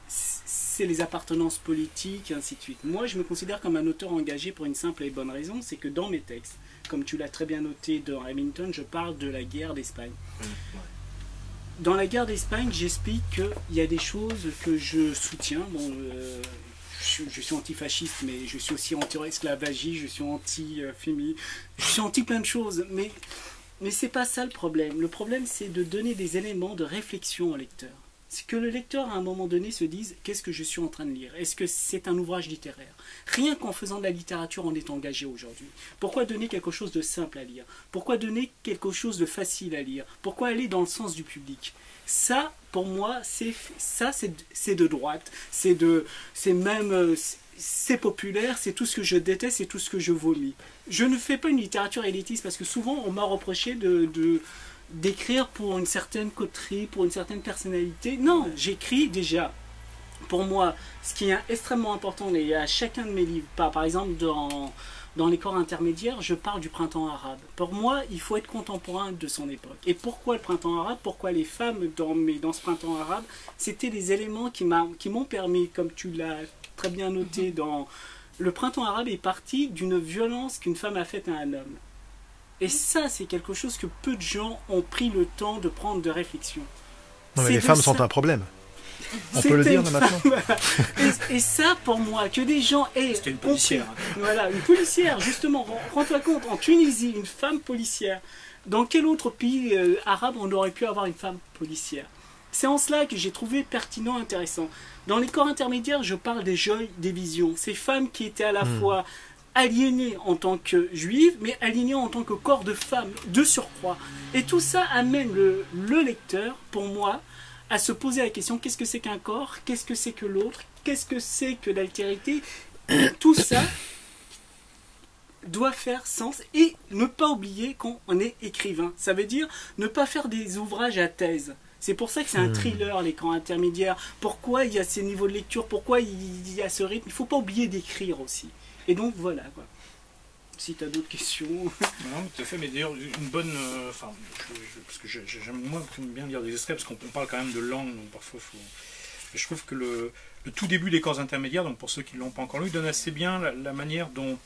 C'est les appartenances politiques, et ainsi de suite. Moi, je me considère comme un auteur engagé pour une simple et bonne raison, c'est que dans mes textes, comme tu l'as très bien noté dans Remington, je parle de la guerre d'Espagne. Dans la guerre d'Espagne, j'explique qu'il y a des choses que je soutiens. Bon, je suis antifasciste, mais je suis aussi anti-esclavagie, je suis anti-féminisme, je suis anti plein de choses. Mais c'est pas ça le problème. Le problème, c'est de donner des éléments de réflexion au lecteur. C'est que le lecteur, à un moment donné, se dise « Qu'est-ce que je suis en train de lire ? Est-ce que c'est un ouvrage littéraire ?» Rien qu'en faisant de la littérature, on est engagé aujourd'hui. Pourquoi donner quelque chose de simple à lire ? Pourquoi donner quelque chose de facile à lire ? Pourquoi aller dans le sens du public ? Ça, pour moi, c'est de droite. C'est populaire, c'est tout ce que je déteste, c'est tout ce que je vomis. Je ne fais pas une littérature élitiste parce que souvent, on m'a reproché d'écrire pour une certaine coterie, pour une certaine personnalité. Non, j'écris déjà. Pour moi, ce qui est extrêmement important, et à chacun de mes livres, par exemple dans les corps intermédiaires, je parle du printemps arabe. Pour moi, il faut être contemporain de son époque. Et pourquoi le printemps arabe ? Pourquoi les femmes dans ce printemps arabe ? C'était des éléments qui m'ont permis, comme tu l'as très bien noté, le printemps arabe est parti d'une violence qu'une femme a faite à un homme. Et ça, c'est quelque chose que peu de gens ont pris le temps de prendre de réflexion. Non, mais les femmes sont un problème. On peut le dire là, maintenant. Et ça, pour moi, que des gens aient... C'était une policière. Voilà, une policière, justement. Rends-toi compte, en Tunisie, une femme policière. Dans quel autre pays arabe on aurait pu avoir une femme policière ? C'est en cela que j'ai trouvé pertinent, intéressant. Dans les corps intermédiaires, je parle des joies, des visions. Ces femmes qui étaient à la fois aliénée en tant que juive, mais aliénée en tant que corps de femme, de surcroît. Et tout ça amène le lecteur, pour moi, à se poser la question, qu'est-ce que c'est qu'un corps ? Qu'est-ce que c'est que l'autre ? Qu'est-ce que c'est que l'altérité ? Tout ça doit faire sens et ne pas oublier qu'on est écrivain. Ça veut dire ne pas faire des ouvrages à thèse. C'est pour ça que c'est un thriller, les camps intermédiaires. Pourquoi il y a ces niveaux de lecture ? Pourquoi il y a ce rythme ? Il ne faut pas oublier d'écrire aussi. Et donc voilà quoi. Si tu as d'autres questions. Non, tout à fait, mais d'ailleurs, une bonne. Parce que j'aime moins bien lire des extraits, parce qu'on parle quand même de langue, donc parfois faut. Je trouve que le tout début des corps intermédiaires, donc pour ceux qui ne l'ont pas encore lu, donne assez bien la manière dont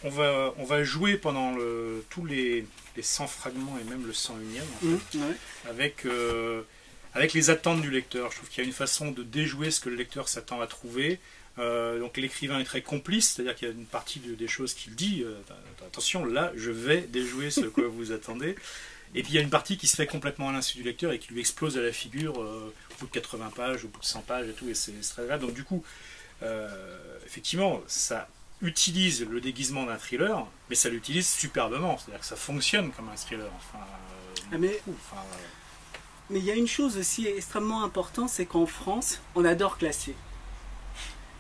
on va jouer pendant tous les 100 fragments et même le 101e, en fait, avec les attentes du lecteur. Je trouve qu'il y a une façon de déjouer ce que le lecteur s'attend à trouver. Donc l'écrivain est très complice, c'est-à-dire qu'il y a une partie des choses qu'il dit, attention, là je vais déjouer ce que vous attendez, et puis il y a une partie qui se fait complètement à l'insu du lecteur et qui lui explose à la figure au bout de 80 pages, au bout de 100 pages et tout, et c'est très grave. Donc du coup, effectivement, ça utilise le déguisement d'un thriller, mais ça l'utilise superbement, c'est-à-dire que ça fonctionne comme un thriller. Mais il y a une chose aussi extrêmement importante, c'est qu'en France, on adore classer.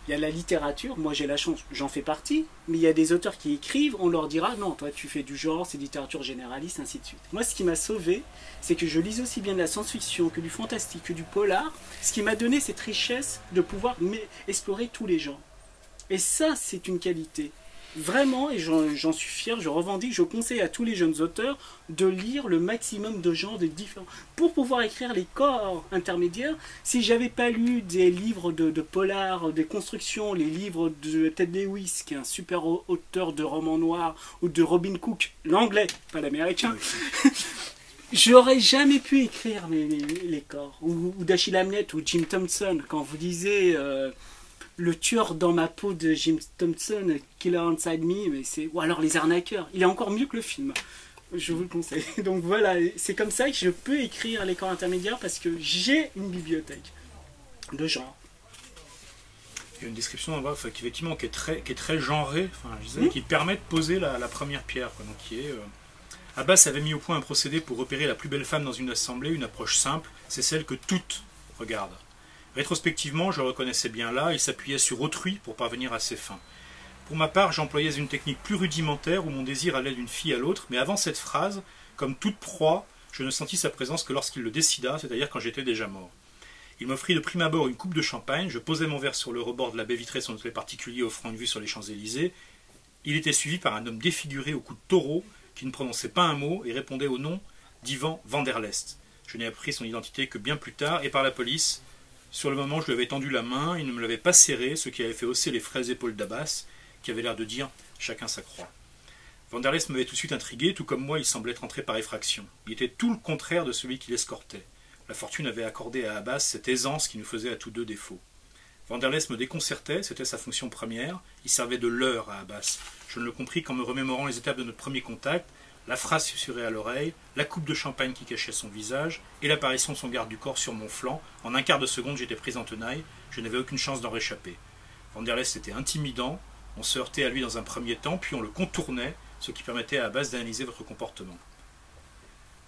Il y a la littérature, moi j'ai la chance, j'en fais partie, mais il y a des auteurs qui écrivent, on leur dira non, toi tu fais du genre, c'est littérature généraliste, ainsi de suite. Moi ce qui m'a sauvé, c'est que je lise aussi bien de la science-fiction que du fantastique, que du polar, ce qui m'a donné cette richesse de pouvoir explorer tous les genres. Et ça, c'est une qualité. vraiment, et j'en suis fier, je revendique, je conseille à tous les jeunes auteurs de lire le maximum de genres de différents. Pour pouvoir écrire les corps intermédiaires, si j'avais pas lu des livres de polar, des constructions, les livres de Ted Lewis, qui est un super auteur de romans noirs, ou de Robin Cook, l'anglais, pas l'américain, j'aurais jamais pu écrire les corps. Ou d'Achille Hamlet, ou Jim Thompson, quand vous lisez... Le tueur dans ma peau de Jim Thompson, Killer Inside Me, mais ou alors Les Arnaqueurs. Il est encore mieux que le film. Je vous le conseille. Donc voilà, c'est comme ça que je peux écrire les corps intermédiaires parce que j'ai une bibliothèque de genre. Il y a une description là-bas, effectivement, qui est très genrée, je disais, qui permet de poser la première pierre. Quoi. Donc, Abbas avait mis au point un procédé pour repérer la plus belle femme dans une assemblée, une approche simple, c'est celle que toutes regardent. Rétrospectivement, je le reconnaissais bien là, il s'appuyait sur autrui pour parvenir à ses fins. Pour ma part, j'employais une technique plus rudimentaire où mon désir allait d'une fille à l'autre, mais avant cette phrase, comme toute proie, je ne sentis sa présence que lorsqu'il le décida, c'est-à-dire quand j'étais déjà mort. Il m'offrit de prime abord une coupe de champagne, je posai mon verre sur le rebord de la baie vitrée son hôtel particulier offrant une vue sur les Champs-Élysées. Il était suivi par un homme défiguré au cou de taureau, qui ne prononçait pas un mot et répondait au nom d'Ivan Vanderlest. Je n'ai appris son identité que bien plus tard, et par la police. Sur le moment, je lui avais tendu la main, il ne me l'avait pas serré, ce qui avait fait hausser les frêles épaules d'Abbas, qui avait l'air de dire « chacun sa croix ». Vanderlest m'avait tout de suite intrigué, tout comme moi, il semblait être entré par effraction. Il était tout le contraire de celui qui l'escortait. La fortune avait accordé à Abbas cette aisance qui nous faisait à tous deux défaut. Vanderlest me déconcertait, c'était sa fonction première, il servait de leurre à Abbas. Je ne le compris qu'en me remémorant les étapes de notre premier contact, la phrase susurrée à l'oreille, la coupe de champagne qui cachait son visage, et l'apparition de son garde du corps sur mon flanc. En un quart de seconde, j'étais pris en tenaille, je n'avais aucune chance d'en réchapper. Vanderlest était intimidant, on se heurtait à lui dans un premier temps, puis on le contournait, ce qui permettait à Abbas d'analyser votre comportement.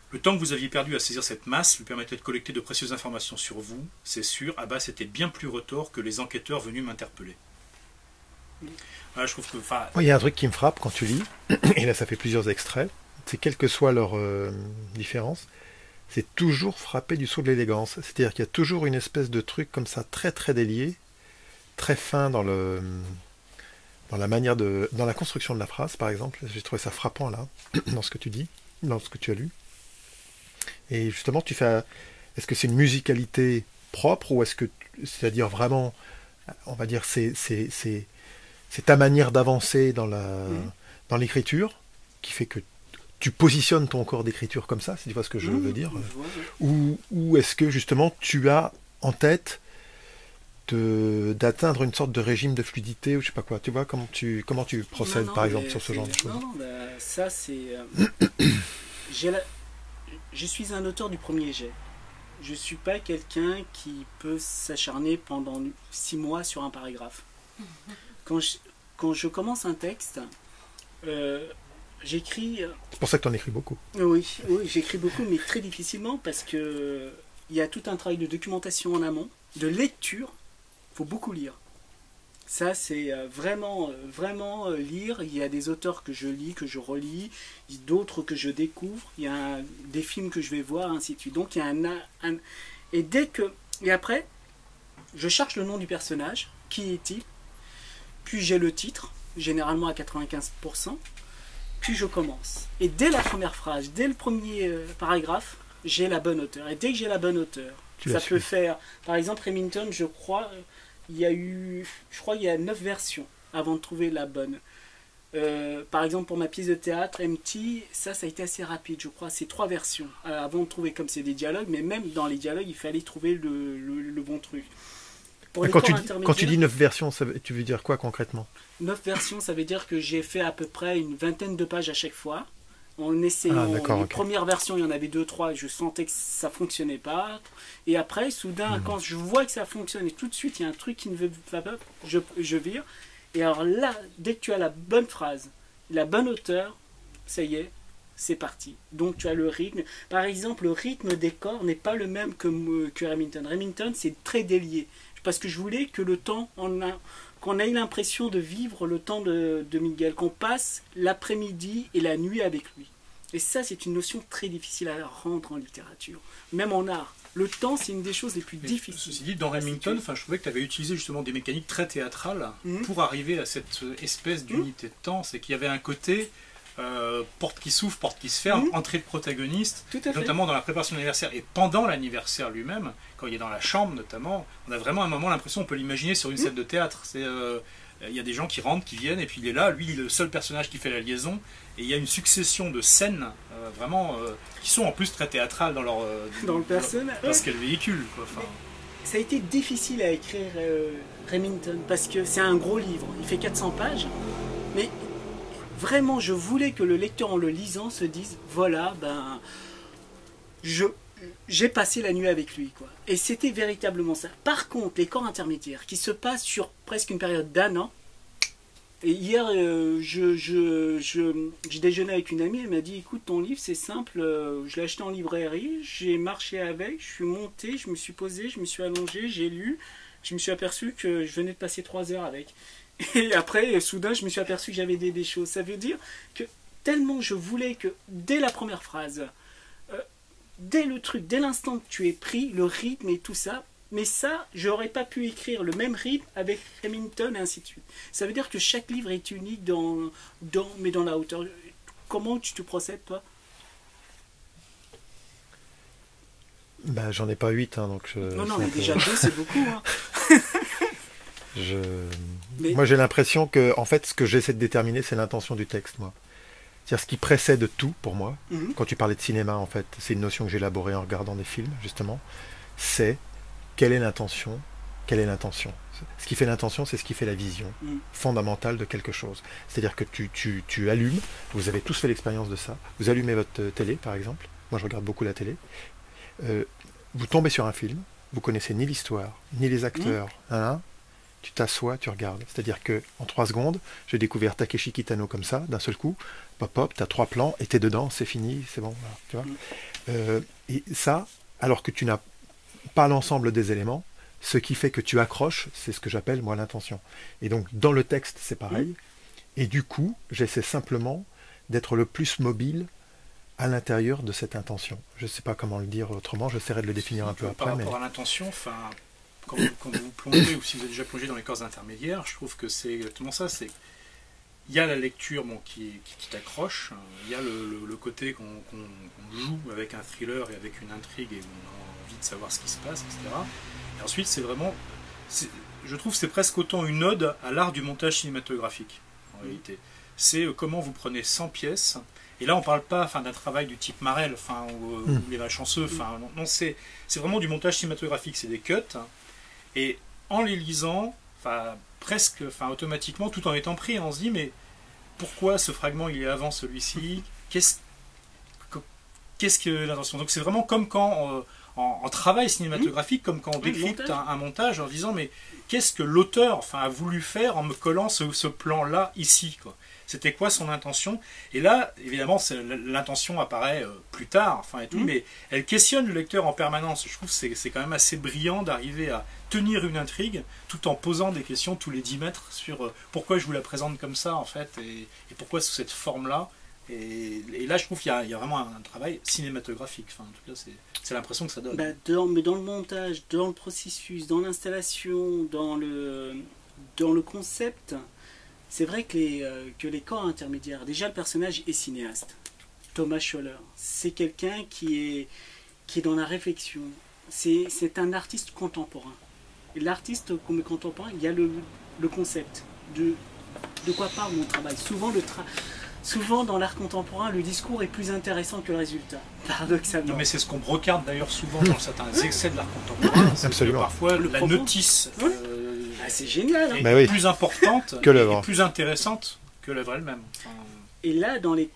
Le temps que vous aviez perdu à saisir cette masse lui permettait de collecter de précieuses informations sur vous. C'est sûr, Abbas était bien plus retors que les enquêteurs venus m'interpeller. Voilà, je trouve que... Il y a un truc qui me frappe quand tu lis, et là ça fait plusieurs extraits, c'est quelle que soit leur différence, c'est toujours frappé du sceau de l'élégance. C'est-à-dire qu'il y a toujours une espèce de truc comme ça, très très délié, très fin dans la manière dans la construction de la phrase, par exemple. J'ai trouvé ça frappant là, dans ce que tu dis, dans ce que tu as lu. Et justement, est-ce que c'est une musicalité propre ou est-ce que, c'est-à-dire vraiment, on va dire, c'est ta manière d'avancer dans l'écriture qui fait que tu positionnes ton corps d'écriture comme ça, si tu vois ce que je veux dire, ou est-ce que justement tu as en tête d'atteindre une sorte de régime de fluidité ou je sais pas quoi, tu vois comment tu procèdes par exemple sur ce genre de choses. Non, ça c'est je suis un auteur du premier jet. Je suis pas quelqu'un qui peut s'acharner pendant 6 mois sur un paragraphe. Quand je commence un texte, j'écris... C'est pour ça que tu en écris beaucoup. Oui, j'écris beaucoup, mais très difficilement, parce que il y a tout un travail de documentation en amont, de lecture, il faut beaucoup lire. Ça, c'est vraiment lire. Il y a des auteurs que je lis, que je relis, d'autres que je découvre, il y a des films que je vais voir, ainsi de suite. Donc, il y a Et après, je cherche le nom du personnage, qui est-il, puis j'ai le titre, généralement à 95%, puis je commence. Et dès la première phrase, dès le premier paragraphe, j'ai la bonne auteure. Et dès que j'ai la bonne auteure, ça peut faire... Par exemple, Remington, je crois, il y a 9 versions avant de trouver la bonne. Par exemple, pour ma pièce de théâtre, MT, ça a été assez rapide, je crois. C'est 3 versions avant de trouver, comme c'est des dialogues, mais même dans les dialogues, il fallait trouver le bon truc. Quand tu dis 9 versions, tu veux dire quoi concrètement? 9 versions, ça veut dire que j'ai fait à peu près une vingtaine de pages à chaque fois. En essayant, les premières versions, il y en avait 2-3 et je sentais que ça fonctionnait pas. Et après, soudain, quand je vois que ça fonctionne et tout de suite, il y a un truc qui ne va pas, je vire. Et alors là, dès que tu as la bonne phrase, la bonne hauteur, ça y est, c'est parti. Donc tu as le rythme. Par exemple, le rythme des corps n'est pas le même que Remington. Remington, c'est très délié. Parce que je voulais que le temps, qu'on ait l'impression de vivre le temps de Miguel, qu'on passe l'après-midi et la nuit avec lui. Et ça, c'est une notion très difficile à rendre en littérature, même en art. Le temps, c'est une des choses les plus difficiles. Ceci dit, dans Remington, je trouvais que tu avais utilisé justement des mécaniques très théâtrales pour arriver à cette espèce d'unité de temps. C'est qu'il y avait un côté porte qui s'ouvre, porte qui se ferme, entrée de protagoniste, notamment dans la préparation de l'anniversaire et pendant l'anniversaire lui-même, quand il est dans la chambre notamment, on a vraiment un moment l'impression, on peut l'imaginer sur une scène de théâtre. C'est il y a des gens qui rentrent, qui viennent, et puis il est là, lui, il est le seul personnage qui fait la liaison, et il y a une succession de scènes vraiment qui sont en plus très théâtrales dans leur dans le personnage, parce qu'elles véhiculent. Ça a été difficile à écrire Remington, parce que c'est un gros livre, il fait 400 pages, mais vraiment je voulais que le lecteur en le lisant se dise, voilà, ben, j'ai passé la nuit avec lui, quoi. Et c'était véritablement ça. Par contre, les corps intermédiaires, qui se passent sur presque une période d'1 an, et hier, j'ai déjeuné avec une amie, elle m'a dit, écoute, ton livre, c'est simple, je l'ai acheté en librairie, j'ai marché avec, je suis monté, je me suis posé, je me suis allongé, j'ai lu, je me suis aperçu que je venais de passer 3 heures avec. Et après, soudain, je me suis aperçu que j'avais des choses. Ça veut dire que tellement je voulais que, dès la première phrase, dès le truc, dès l'instant que tu es pris, le rythme et tout ça, mais ça, j'aurais pas pu écrire le même rythme avec Remington et ainsi de suite. Ça veut dire que chaque livre est unique mais dans la hauteur. Comment tu te procèdes, toi? Ben, j'en ai pas 8, hein, donc... Non, mais déjà 2, c'est beaucoup. Hein. Moi, j'ai l'impression que, en fait, ce que j'essaie de déterminer, c'est l'intention du texte, moi. C'est-à-dire ce qui précède tout, pour moi. Quand tu parlais de cinéma, en fait, c'est une notion que j'ai élaborée en regardant des films, justement. C'est quelle est l'intention? Quelle est l'intention? Ce qui fait l'intention, c'est ce qui fait la vision fondamentale de quelque chose. C'est-à-dire que tu allumes, vous avez tous fait l'expérience de ça, vous allumez votre télé, par exemple. Moi, je regarde beaucoup la télé. Vous tombez sur un film, vous connaissez ni l'histoire, ni les acteurs, tu t'assois, tu regardes. C'est-à-dire qu'en 3 secondes, j'ai découvert Takeshi Kitano comme ça, d'un seul coup, pop, tu as 3 plans, et t'es dedans, c'est fini, c'est bon. Voilà, tu vois. Et ça, alors que tu n'as pas l'ensemble des éléments, ce qui fait que tu accroches, c'est ce que j'appelle, moi, l'intention. Et donc, dans le texte, c'est pareil. Et du coup, j'essaie simplement d'être le plus mobile à l'intérieur de cette intention. Je ne sais pas comment le dire autrement, j'essaierai de le définir un peu après. Par rapport à l'intention, quand vous plongez, ou si vous avez déjà plongé dans les corps intermédiaires, je trouve que c'est exactement ça. Il y a la lecture qui t'accroche, il y a le côté qu'on joue avec un thriller et avec une intrigue et on a envie de savoir ce qui se passe, etc. Et ensuite, c'est vraiment... Je trouve que c'est presque autant une ode à l'art du montage cinématographique, en réalité. C'est comment vous prenez 100 pièces, et là on ne parle pas d'un travail du type Marel, ou les Malchanceux, non, c'est vraiment du montage cinématographique, c'est des cuts, et en les lisant, presque automatiquement, tout en étant pris, on se dit, mais pourquoi ce fragment il est avant celui-ci? Qu'est-ce que l'intention? Donc c'est vraiment comme quand... En travail cinématographique, comme quand on décrypte un montage en disant mais qu'est-ce que l'auteur a voulu faire en me collant ce plan-là ici, quoi. C'était quoi son intention? Et là, évidemment, l'intention apparaît plus tard, mais elle questionne le lecteur en permanence. Je trouve que c'est quand même assez brillant d'arriver à tenir une intrigue tout en posant des questions tous les 10 mètres sur pourquoi je vous la présente comme ça, en fait, et pourquoi sous cette forme-là. Et là, je trouve qu'il y a vraiment un travail cinématographique. En tout cas, c'est l'impression que ça donne. Mais dans le montage, dans le processus, dans l'installation, dans le concept, c'est vrai que les corps intermédiaires, déjà le personnage est cinéaste. Thomas Scholler, c'est quelqu'un qui est dans la réflexion. C'est un artiste contemporain. Et l'artiste contemporain, il y a le concept de quoi parle mon travail. Souvent, dans l'art contemporain, le discours est plus intéressant que le résultat, paradoxalement. Non, mais c'est ce qu'on brocarde d'ailleurs souvent dans certains excès de l'art contemporain. Absolument. Parfois, la notice c'est génial. Est plus importante et plus intéressante que l'œuvre elle-même. Et là, dans les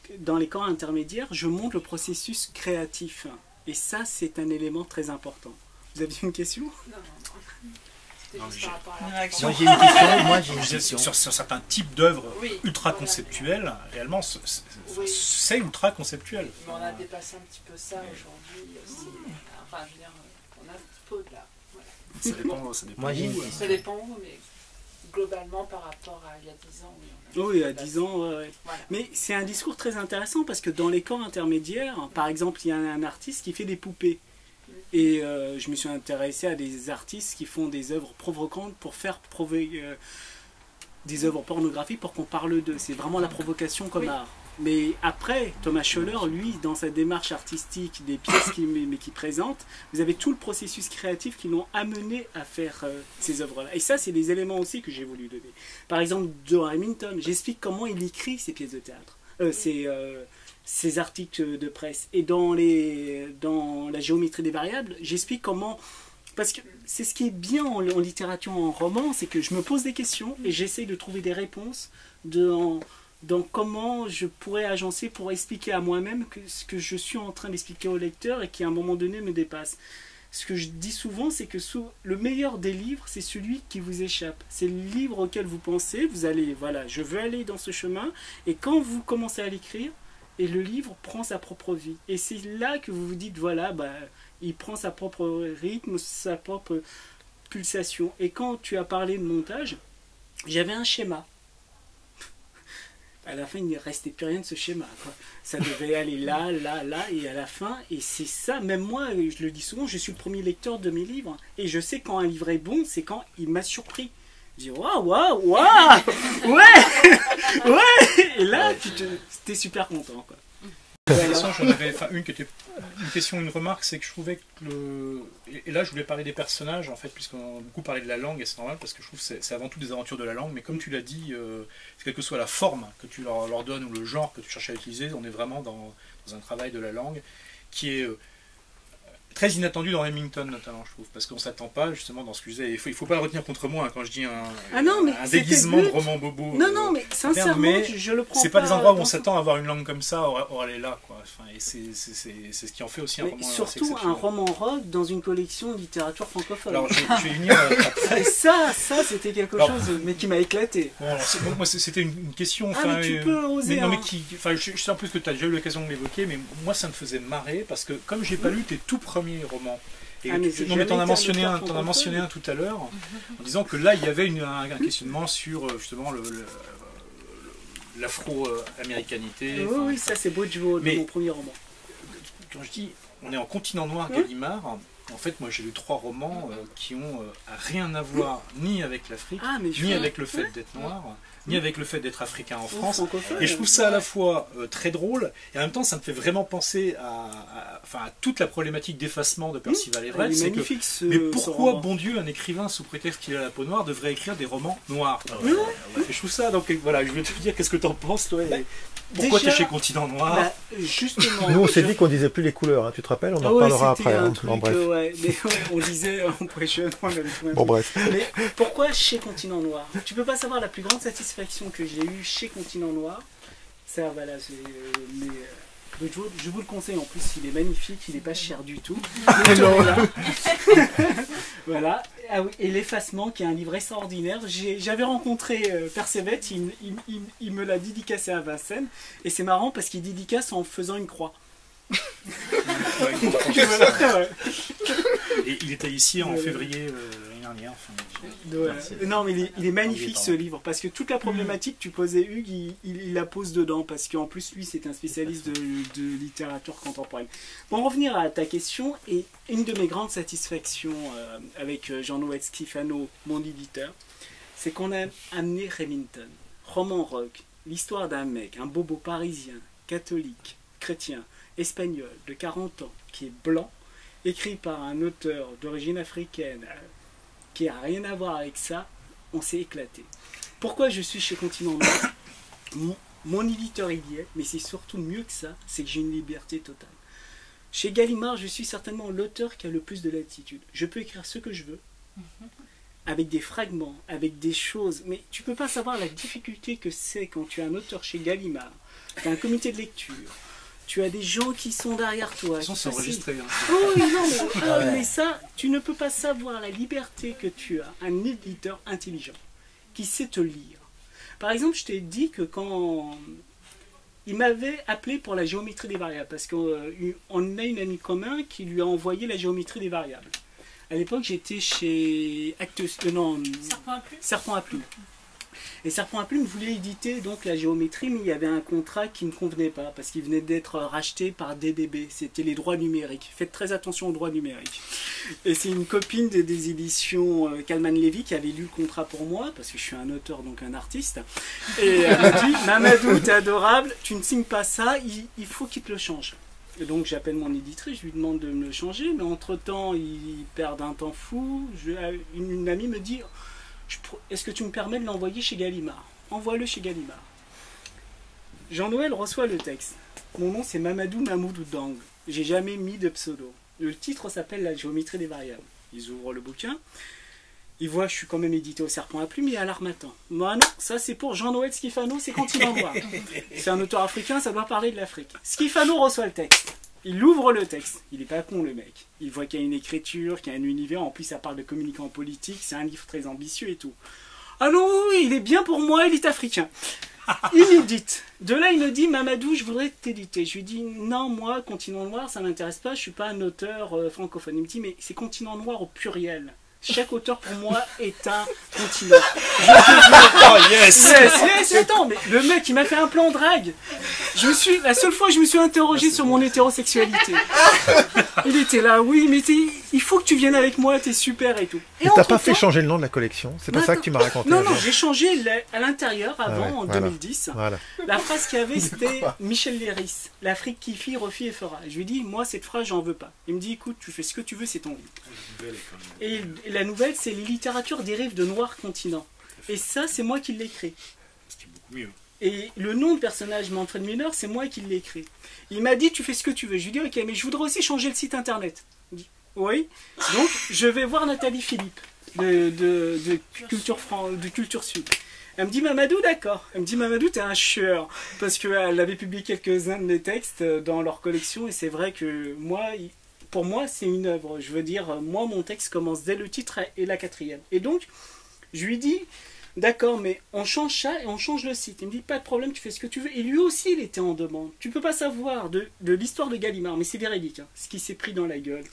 camps intermédiaires, je montre le processus créatif. Et ça, c'est un élément très important. Vous aviez une question? Non, Moi j'ai une question. Sur certains types d'œuvres ultra conceptuelles, réellement, c'est ultra conceptuel. Mais on a dépassé un petit peu ça aujourd'hui aussi. Enfin, je veux dire, on a un petit peu de là. Voilà. Ça dépend Moi j'ai une Ça dépend, mais globalement, par rapport à il y a 10 ans, oui. Oui, à 10 ans, ouais. Voilà. Mais c'est un discours très intéressant parce que dans les corps intermédiaires, par exemple, il y a un artiste qui fait des poupées. Et je me suis intéressé à des artistes qui font des œuvres provocantes pour faire des œuvres pornographiques pour qu'on parle d'eux. C'est vraiment la provocation comme art. Mais après, Thomas Scholler, lui, dans sa démarche artistique des pièces qu'il présente, vous avez tout le processus créatif qui l'ont amené à faire ces œuvres-là. Et ça, c'est des éléments aussi que j'ai voulu donner. Par exemple, Joe Hamilton, j'explique comment il écrit ses pièces de théâtre, ses articles de presse. Et dans la géométrie des variables, j'explique comment... Parce que c'est ce qui est bien en littérature, en roman, c'est que je me pose des questions et j'essaie de trouver des réponses dans comment je pourrais agencer pour expliquer à moi-même ce que je suis en train d'expliquer au lecteur et qui à un moment donné me dépasse. Ce que je dis souvent, c'est que le meilleur des livres, c'est celui qui vous échappe. C'est le livre auquel vous pensez, vous allez, voilà, je veux aller dans ce chemin, et quand vous commencez à l'écrire, et le livre prend sa propre vie. Et c'est là que vous vous dites, voilà, il prend sa propre rythme, sa propre pulsation. Et quand tu as parlé de montage, j'avais un schéma. À la fin, il ne restait plus rien de ce schéma, quoi. Ça devait aller là, là, là, et à la fin, et c'est ça, même moi, je le dis souvent, je suis le premier lecteur de mes livres, et je sais quand un livre est bon, c'est quand il m'a surpris. Je dis, waouh, waouh, waouh, ouais, ouais, et là, t'es super content, quoi. J'en avais une qui était une question, une remarque, c'est que je trouvais que et là je voulais parler des personnages en fait, puisqu'on a beaucoup parlé de la langue et c'est normal parce que je trouve que c'est avant tout des aventures de la langue, mais comme tu l'as dit, quelle que soit la forme que tu leur donnes ou le genre que tu cherches à utiliser, on est vraiment dans un travail de la langue qui est très inattendu dans Hamilton notamment, je trouve, parce qu'on ne s'attend pas justement dans ce que je disais. Il faut pas le retenir contre moi hein, quand je dis un déguisement de roman bobo. Non, mais sincèrement, je le prends. C'est pas des endroits où on s'attend à avoir une langue comme ça, or elle est là, quoi. Enfin, et c'est ce qui en fait aussi un roman. Surtout un roman rock dans une collection de littérature francophone. Alors je vais venir après. Et ça c'était quelque chose, mais qui m'a éclaté. Bon, moi c'était une question. Mais tu peux oser. Mais, non, mais je sais en plus que tu as déjà eu l'occasion de l'évoquer, mais moi ça me faisait marrer parce que comme j'ai pas lu tes tout premiers romans. Et mais t'en as mentionné un tout à l'heure, en disant que là il y avait un questionnement sur justement l'afro-américanité. Oui, ça c'est Bridgewater, mon premier roman. Quand je dis on est en continent noir, Gallimard, en fait moi j'ai lu 3 romans qui ont rien à voir ni avec l'Afrique, ni avec le fait d'être noir, ni avec le fait d'être africain en France. Et je trouve ça à la fois très drôle, et en même temps ça me fait vraiment penser à toute la problématique d'effacement de Percival Everett. Mais pourquoi, bon Dieu, un écrivain, sous prétexte qu'il a la peau noire, devrait écrire des romans noirs? Et je trouve ça, donc voilà, je vais te dire qu'est-ce que tu en penses, toi, pourquoi tu es chez Continent Noir? Justement. Nous on s'est dit qu'on disait plus les couleurs, hein, tu te rappelles? On en reparlera après. Hein. Bon, bref. Mais on disait, bon bref. Mais pourquoi chez Continent Noir? Tu peux pas savoir la plus grande satisfaction que j'ai eue chez Continent Noir. Ça, voilà, je vous le conseille, en plus il est magnifique, il n'est pas cher du tout. Voilà. Ah oui, et l'effacement qui est un livre extraordinaire. J'avais rencontré Percevet, il me l'a dédicacé à Vincennes, et c'est marrant parce qu'il dédicace en faisant une croix. Et il était ici en février l'année dernière. Non, mais il est magnifique ce livre, parce que toute la problématique que tu posais, Hugues, il la pose dedans, parce qu'en plus lui c'est un spécialiste de littérature contemporaine. Pour en revenir à ta question, et une de mes grandes satisfactions avec Jean-Noël Schifano, mon éditeur, c'est qu'on a amené Remington, roman rock, l'histoire d'un mec, un bobo parisien, catholique, chrétien, espagnol, de 40 ans, qui est blanc, écrit par un auteur d'origine africaine, qui n'a rien à voir avec ça. On s'est éclaté. Pourquoi je suis chez Continent Noir? Mon éditeur il y est, mais c'est surtout mieux que ça, c'est que j'ai une liberté totale. Chez Gallimard, je suis certainement l'auteur qui a le plus de latitude. Je peux écrire ce que je veux, avec des fragments, avec des choses, mais tu peux pas savoir la difficulté que c'est quand tu es un auteur chez Gallimard, tu as un comité de lecture, tu as des gens qui sont derrière toi. C'est enregistré. Hein. Oh oui, non, mais ça, tu ne peux pas savoir la liberté que tu as, un éditeur intelligent, qui sait te lire. Par exemple, je t'ai dit que quand il m'avait appelé pour la géométrie des variables, parce qu'on a une amie commune qui lui a envoyé la géométrie des variables. À l'époque, j'étais chez Actes... non, Serpent à plume. Serpent à plume. Et Serpent à plume voulait éditer donc la géométrie, mais il y avait un contrat qui ne convenait pas, parce qu'il venait d'être racheté par DDB, c'était les droits numériques. Faites très attention aux droits numériques. Et c'est une copine des éditions Kalman Levy qui avait lu le contrat pour moi, parce que je suis un auteur, donc un artiste. Et elle m'a dit, Mamadou, t'es adorable, tu ne signes pas ça, il faut qu'il te le change. Et donc j'appelle mon éditrice, je lui demande de me le changer, mais entre-temps, il perd un temps fou. Une amie me dit... Est-ce que tu me permets de l'envoyer chez Gallimard? Envoie-le chez Gallimard. Jean-Noël reçoit le texte. Mon nom c'est Mamadou Mamoudou Dang. J'ai jamais mis de pseudo. Le titre s'appelle La géométrie des variables. Ils ouvrent le bouquin. Ils voient que je suis quand même édité au Serpent à plume et à l'Harmattan. Moi non, ça c'est pour Jean-Noël Schifano, c'est Continent Noir. C'est un auteur africain, ça doit parler de l'Afrique. Schifano reçoit le texte. Il ouvre le texte. Il est pas con le mec. Il voit qu'il y a une écriture, qu'il y a un univers. En plus, ça parle de communicants politiques. C'est un livre très ambitieux et tout. Ah non, oui, il est bien pour moi, il est africain. Il m'édite. De là, il me dit, Mamadou, je voudrais t'éditer. Je lui dis, non, moi, Continent Noir, ça m'intéresse pas. Je suis pas un auteur francophone. Il me dit, mais c'est Continent Noir au pluriel. Chaque auteur pour moi est un continent. Oh yes, Attends, mais le mec il m'a fait un plan drague. La seule fois je me suis interrogé sur mon hétérosexualité. Il était là, oui, mais il faut que tu viennes avec moi, t'es super et tout. Et t'as pas fait changer le nom de la collection? C'est pas ça que tu m'as raconté? Non, j'ai changé à l'intérieur avant, en 2010. Voilà. La phrase qu'il y avait, c'était Michel Léris, l'Afrique qui fit, refit et fera. Je lui dis, moi cette phrase, j'en veux pas. Il me dit, écoute, tu fais ce que tu veux, c'est ton livre. Et la nouvelle, c'est les littératures dérivent de Noir Continent. Et ça, c'est moi qui l'ai écrit. Ce qui est beaucoup mieux. Et le nom de personnage Manfred Miller, c'est moi qui l'ai écrit. Il m'a dit, tu fais ce que tu veux. Je lui dis, ok, mais je voudrais aussi changer le site internet. Il dit, oui. Donc, je vais voir Nathalie Philippe de Culture Sud. Elle me dit, Mamadou, d'accord. Elle me dit, Mamadou, t'es un chieur. Parce qu'elle avait publié quelques-uns de mes textes dans leur collection. Et c'est vrai que pour moi, c'est une œuvre. Je veux dire, moi, mon texte commence dès le titre et la quatrième. Et donc, je lui dis, d'accord, mais on change ça et on change le site. Il me dit, pas de problème, tu fais ce que tu veux. Et lui aussi, il était en demande. Tu peux pas savoir de l'histoire de Gallimard, mais c'est véridique, hein, ce qui s'est pris dans la gueule.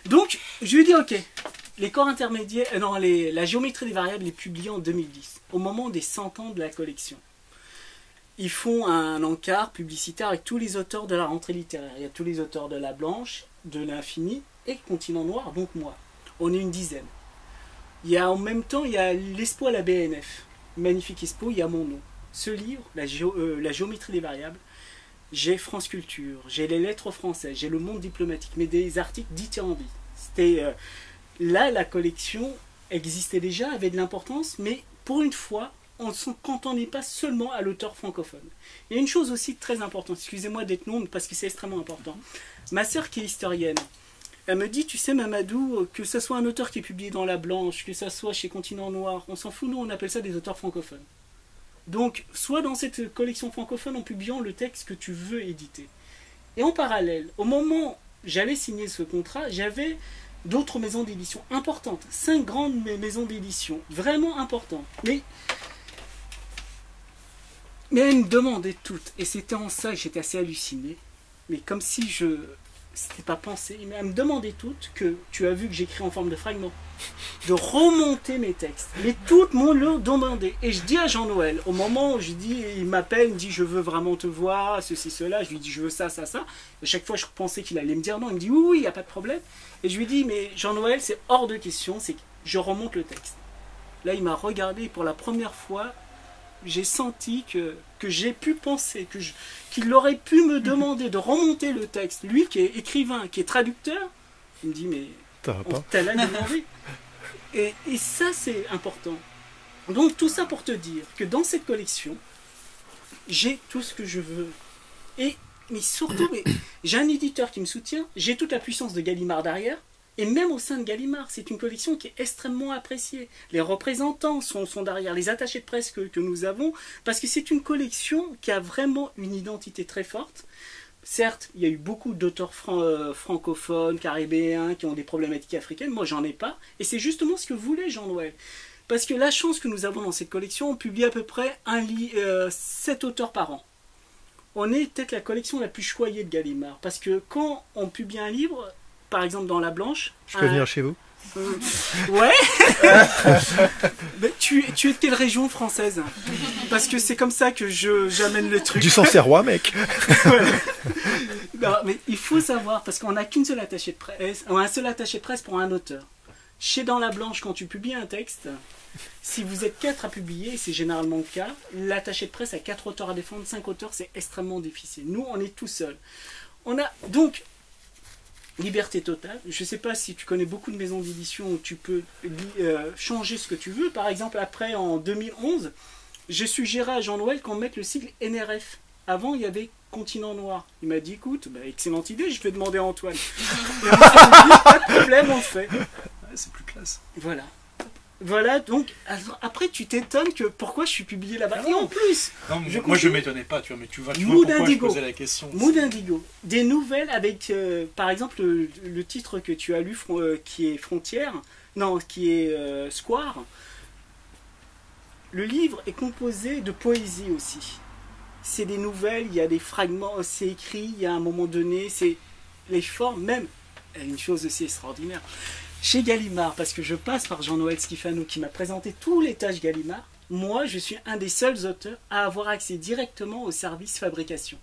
Donc, je lui dis, ok, les corps intermédiaires, la géométrie des variables est publiée en 2010, au moment des 100 ans de la collection. Ils font un encart publicitaire avec tous les auteurs de la rentrée littéraire. Il y a tous les auteurs de La Blanche, de l'Infini et Continent Noir, donc moi. On est une dizaine. En même temps, il y a l'Expo à la BNF. Magnifique Expo, il y a mon nom. Ce livre, la géométrie des variables, j'ai France Culture, j'ai les lettres françaises, j'ai le Monde diplomatique, mais des articles dithyrambiques. C'était là, la collection existait déjà, avait de l'importance, mais pour une fois, on ne se cantonnait pas seulement à l'auteur francophone. Il y a une chose aussi très importante, excusez-moi d'être longue parce que c'est extrêmement important. Ma sœur qui est historienne, elle me dit, tu sais Mamadou, que ce soit un auteur qui est publié dans La Blanche, que ce soit chez Continent Noir, on s'en fout, nous on appelle ça des auteurs francophones. Donc, soit dans cette collection francophone en publiant le texte que tu veux éditer. Et en parallèle, au moment où j'allais signer ce contrat, j'avais d'autres maisons d'édition importantes, 5 grandes maisons d'édition, vraiment importantes. Mais elles me demandaient toutes, et c'était en ça que j'étais assez halluciné, mais comme si c'était pas pensé, elle me demandait toutes que, tu as vu que j'écris en forme de fragments, de remonter mes textes. Mais toutes m'ont le demandé. Et je dis à Jean-Noël, au moment où il m'appelle, il me dit je veux vraiment te voir, ceci, cela, je lui dis je veux ça, ça, ça. À chaque fois je pensais qu'il allait me dire non, il me dit oui, il n'y a pas de problème. Et je lui dis mais Jean-Noël, c'est hors de question, c'est que je remonte le texte. Là il m'a regardé et pour la première fois, j'ai senti que j'ai pu penser, qu'il aurait pu me demander de remonter le texte. Lui qui est écrivain, qui est traducteur, il me dit mais on t'a demandé. Et ça c'est important. Donc tout ça pour te dire que dans cette collection, j'ai tout ce que je veux. Mais surtout, j'ai un éditeur qui me soutient, j'ai toute la puissance de Gallimard derrière. Et même au sein de Gallimard, c'est une collection qui est extrêmement appréciée. Les représentants sont derrière, les attachés de presse que nous avons, parce que c'est une collection qui a vraiment une identité très forte. Certes, il y a eu beaucoup d'auteurs francophones, caribéens, qui ont des problématiques africaines. Moi, j'en ai pas. Et c'est justement ce que voulait Jean-Noël. Parce que la chance que nous avons dans cette collection, on publie à peu près 7 auteurs par an. On est peut-être la collection la plus choyée de Gallimard. Parce que quand on publie un livre, par exemple dans La Blanche. Je peux venir chez vous? Ouais. Mais tu es de quelle région française? Parce que c'est comme ça que j'amène le truc. Du Sancerrois, mec. Voilà. Non, mais il faut savoir, parce qu'on n'a qu'une seule attachée de presse, un seul attaché de presse pour un auteur. Chez Dans la Blanche, quand tu publies un texte, si vous êtes 4 à publier, et c'est généralement le cas, l'attaché de presse a 4 auteurs à défendre, 5 auteurs, c'est extrêmement difficile. Nous, on est tout seul. On a donc liberté totale. Je ne sais pas si tu connais beaucoup de maisons d'édition où tu peux changer ce que tu veux. Par exemple, après, en 2011, j'ai suggéré à Jean Noël qu'on mette le sigle NRF. Avant, il y avait Continent Noir. Il m'a dit, écoute, excellente idée, je vais demander à Antoine. Et moi, je lui ai dit, pas de problème, on le fait. Ouais, c'est plus classe. Voilà. Voilà, donc, alors, après, tu t'étonnes que pourquoi je suis publié là-bas. Et en plus, non, moi je m'étonnais pas, tu vois, mais tu vois Mood pourquoi Indigo. je posais la question. Mood Indigo. Des nouvelles avec, par exemple, le titre que tu as lu, qui est Frontière, non, qui est Square. Le livre est composé de poésie aussi. C'est des nouvelles, il y a des fragments, c'est écrit, il y a un moment donné, c'est les formes, même, une chose aussi extraordinaire. Chez Gallimard, parce que je passe par Jean-Noël Schifano qui m'a présenté tous les tâches Gallimard, moi je suis un des seuls auteurs à avoir accès directement au service fabrication.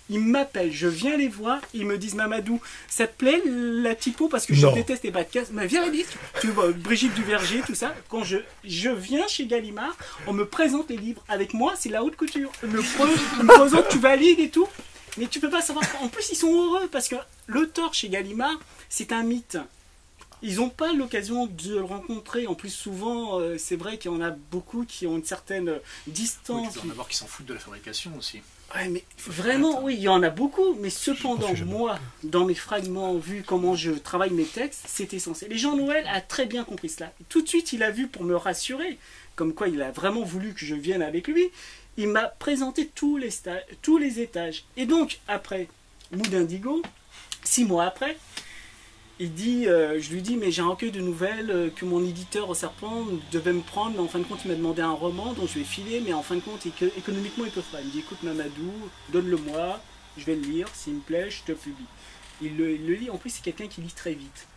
Ils m'appellent, je viens les voir, ils me disent Mamadou, ça te plaît la typo parce que je déteste les bas de case. Mais viens vite, tu vois, Brigitte Duverger, tout ça. Quand je viens chez Gallimard, on me présente les livres. Avec moi, c'est la haute couture. Ils me présentent, tu valides et tout. Mais tu peux pas savoir. En plus, ils sont heureux parce que l'auteur chez Gallimard, c'est un mythe. Ils n'ont pas l'occasion de le rencontrer. En plus, souvent, c'est vrai qu'il y en a beaucoup qui ont une certaine distance. Il doit y en avoir qui s'en foutent de la fabrication aussi. Ouais, mais vraiment, oui, il y en a beaucoup. Mais cependant, moi, dans mes fragments, vu comment je travaille mes textes, c'est essentiel. Et Jean Noël a très bien compris cela. Tout de suite, il a vu pour me rassurer, comme quoi il a vraiment voulu que je vienne avec lui. Il m'a présenté tous les étages. Et donc, après Mood Indigo, 6 mois après, il dit, je lui dis, mais j'ai un recueil de nouvelles que mon éditeur au Serpent devait me prendre, mais en fin de compte, il m'a demandé un roman, donc je vais filer, mais en fin de compte, économiquement, il peut pas. Il me dit, écoute Mamadou, donne-le-moi, je vais le lire, s'il me plaît, je te publie. Il le lit, en plus, c'est quelqu'un qui lit très vite.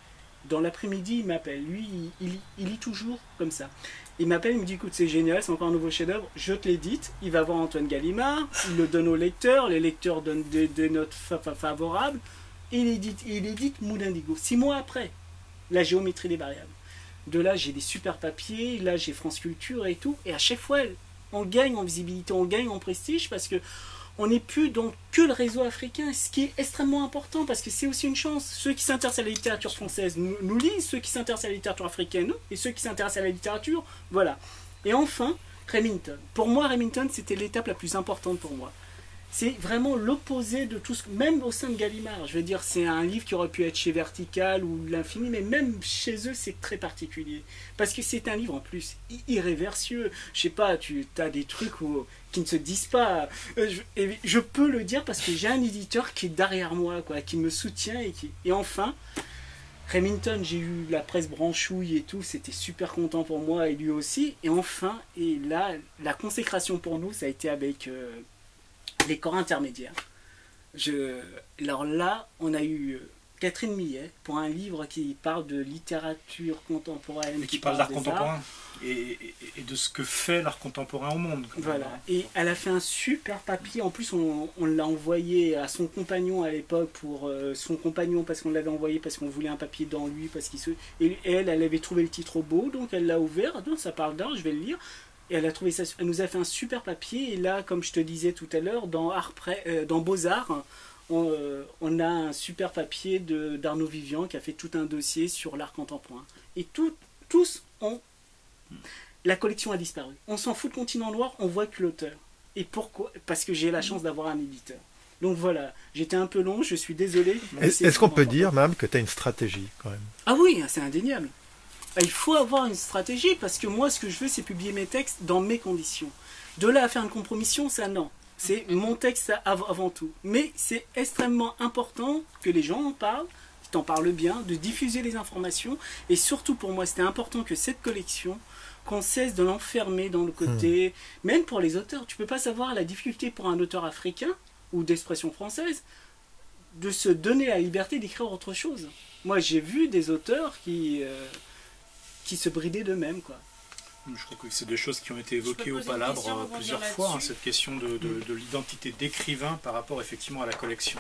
Dans l'après-midi, il m'appelle. Lui, il lit toujours comme ça. Il m'appelle, il me dit, écoute, c'est génial, c'est encore un nouveau chef-d'œuvre, je te l'édite. Il va voir Antoine Gallimard, il le donne aux lecteurs, les lecteurs donnent des notes favorables. Et il édite Mood Indigo. 6 mois après, la géométrie des variables. De là, j'ai des super papiers, là, j'ai France Culture et tout. Et à chaque fois, on gagne en visibilité, on gagne en prestige parce que on n'est plus dans que le réseau africain, ce qui est extrêmement important parce que c'est aussi une chance. Ceux qui s'intéressent à la littérature française nous lisent, ceux qui s'intéressent à la littérature africaine, et ceux qui s'intéressent à la littérature, voilà. Et enfin, Remington. Pour moi, Remington, c'était l'étape la plus importante pour moi. C'est vraiment l'opposé de tout ce... Même au sein de Gallimard, je veux dire, c'est un livre qui aurait pu être chez Vertical ou L'Infini, mais même chez eux, c'est très particulier. Parce que c'est un livre, en plus, irréversieux. Je sais pas, tu as des trucs qui ne se disent pas. Je peux le dire parce que j'ai un éditeur qui est derrière moi, quoi, qui me soutient. Et enfin, Remington, j'ai eu la presse branchouille et tout, c'était super content pour moi et lui aussi. Et enfin, et là, la consécration pour nous, ça a été avec... les corps intermédiaires. Alors là, on a eu Catherine Millet pour un livre qui parle de littérature contemporaine. Et qui parle d'art contemporain et de ce que fait l'art contemporain au monde. Voilà. Et elle a fait un super papier. En plus, on l'a envoyé à son compagnon à l'époque pour son compagnon parce qu'on l'avait envoyé parce qu'on voulait un papier dans lui parce et elle avait trouvé le titre beau, donc elle l'a ouvert. Ah, ça parle d'art, je vais le lire. Et elle nous a fait un super papier. Et là, comme je te disais tout à l'heure, dans Beaux-Arts, on a un super papier d'Arnaud Vivian qui a fait tout un dossier sur l'art contemporain. Et tous ont... La collection a disparu. On s'en fout de Continent Noir, on voit que l'auteur. Et pourquoi? Parce que j'ai la chance d'avoir un éditeur. Donc voilà, j'étais un peu long, je suis désolé. Est-ce qu'on peut dire, même, que tu as une stratégie quand même? Ah oui, c'est indéniable. Il faut avoir une stratégie parce que moi, ce que je veux, c'est publier mes textes dans mes conditions. De là à faire une compromission, ça non. C'est mon texte avant tout. Mais c'est extrêmement important que les gens en parlent, qu'ils t'en parlent bien, de diffuser les informations. Et surtout pour moi, c'était important que cette collection, qu'on cesse de l'enfermer dans le côté... Même pour les auteurs, tu peux pas savoir la difficulté pour un auteur africain ou d'expression française de se donner la liberté d'écrire autre chose. Moi, j'ai vu des auteurs qui se bridaient d'eux-mêmes, quoi. Je crois que c'est des choses qui ont été évoquées au poser une Palabre question, rebondir plusieurs là-dessus. fois, cette question de l'identité d'écrivain par rapport effectivement à la collection.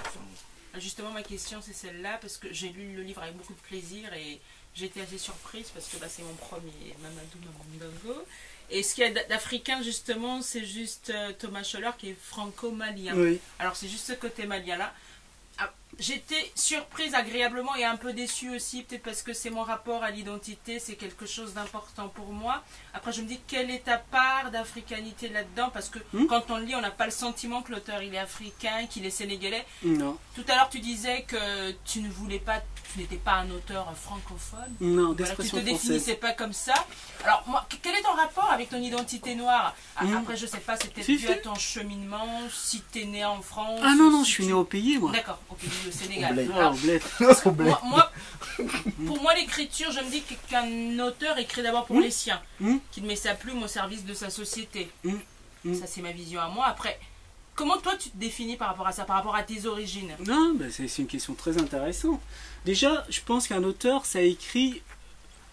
Justement, ma question, c'est celle-là, parce que j'ai lu le livre avec beaucoup de plaisir et j'ai été assez surprise parce que c'est mon premier Mamadou Mamandongo. Et ce qu'il y a d'africain, justement, c'est juste Thomas Scholler qui est franco-malien. Oui. Alors, c'est juste ce côté malien-là. Ah, j'étais surprise agréablement et un peu déçue aussi, peut-être parce que c'est mon rapport à l'identité, c'est quelque chose d'important pour moi. Après, je me dis, quelle est ta part d'africanité là-dedans? Parce que quand on le lit, on n'a pas le sentiment que l'auteur il est africain, qu'il est sénégalais. Non. Tout à l'heure, tu disais que tu ne voulais pas, tu n'étais pas un auteur francophone. Non, Voilà, tu d'expression te française. définissais pas comme ça. Alors, moi, quel est ton rapport avec ton identité noire? Après, je sais pas, c'est peut-être dû à ton cheminement, si tu es né en France. Ah non, non, si je suis tu- né au pays, moi. D'accord, au pays du Sénégal. Au bled. Ah, Alors, au bled. pour moi, l'écriture, je me dis qu'un auteur écrit d'abord pour les siens, qu'il met sa plume au service de sa société. Ça, c'est ma vision à moi. Après, comment toi, tu te définis par rapport à ça, par rapport à tes origines? Non, c'est une question très intéressante. Déjà, je pense qu'un auteur, ça écrit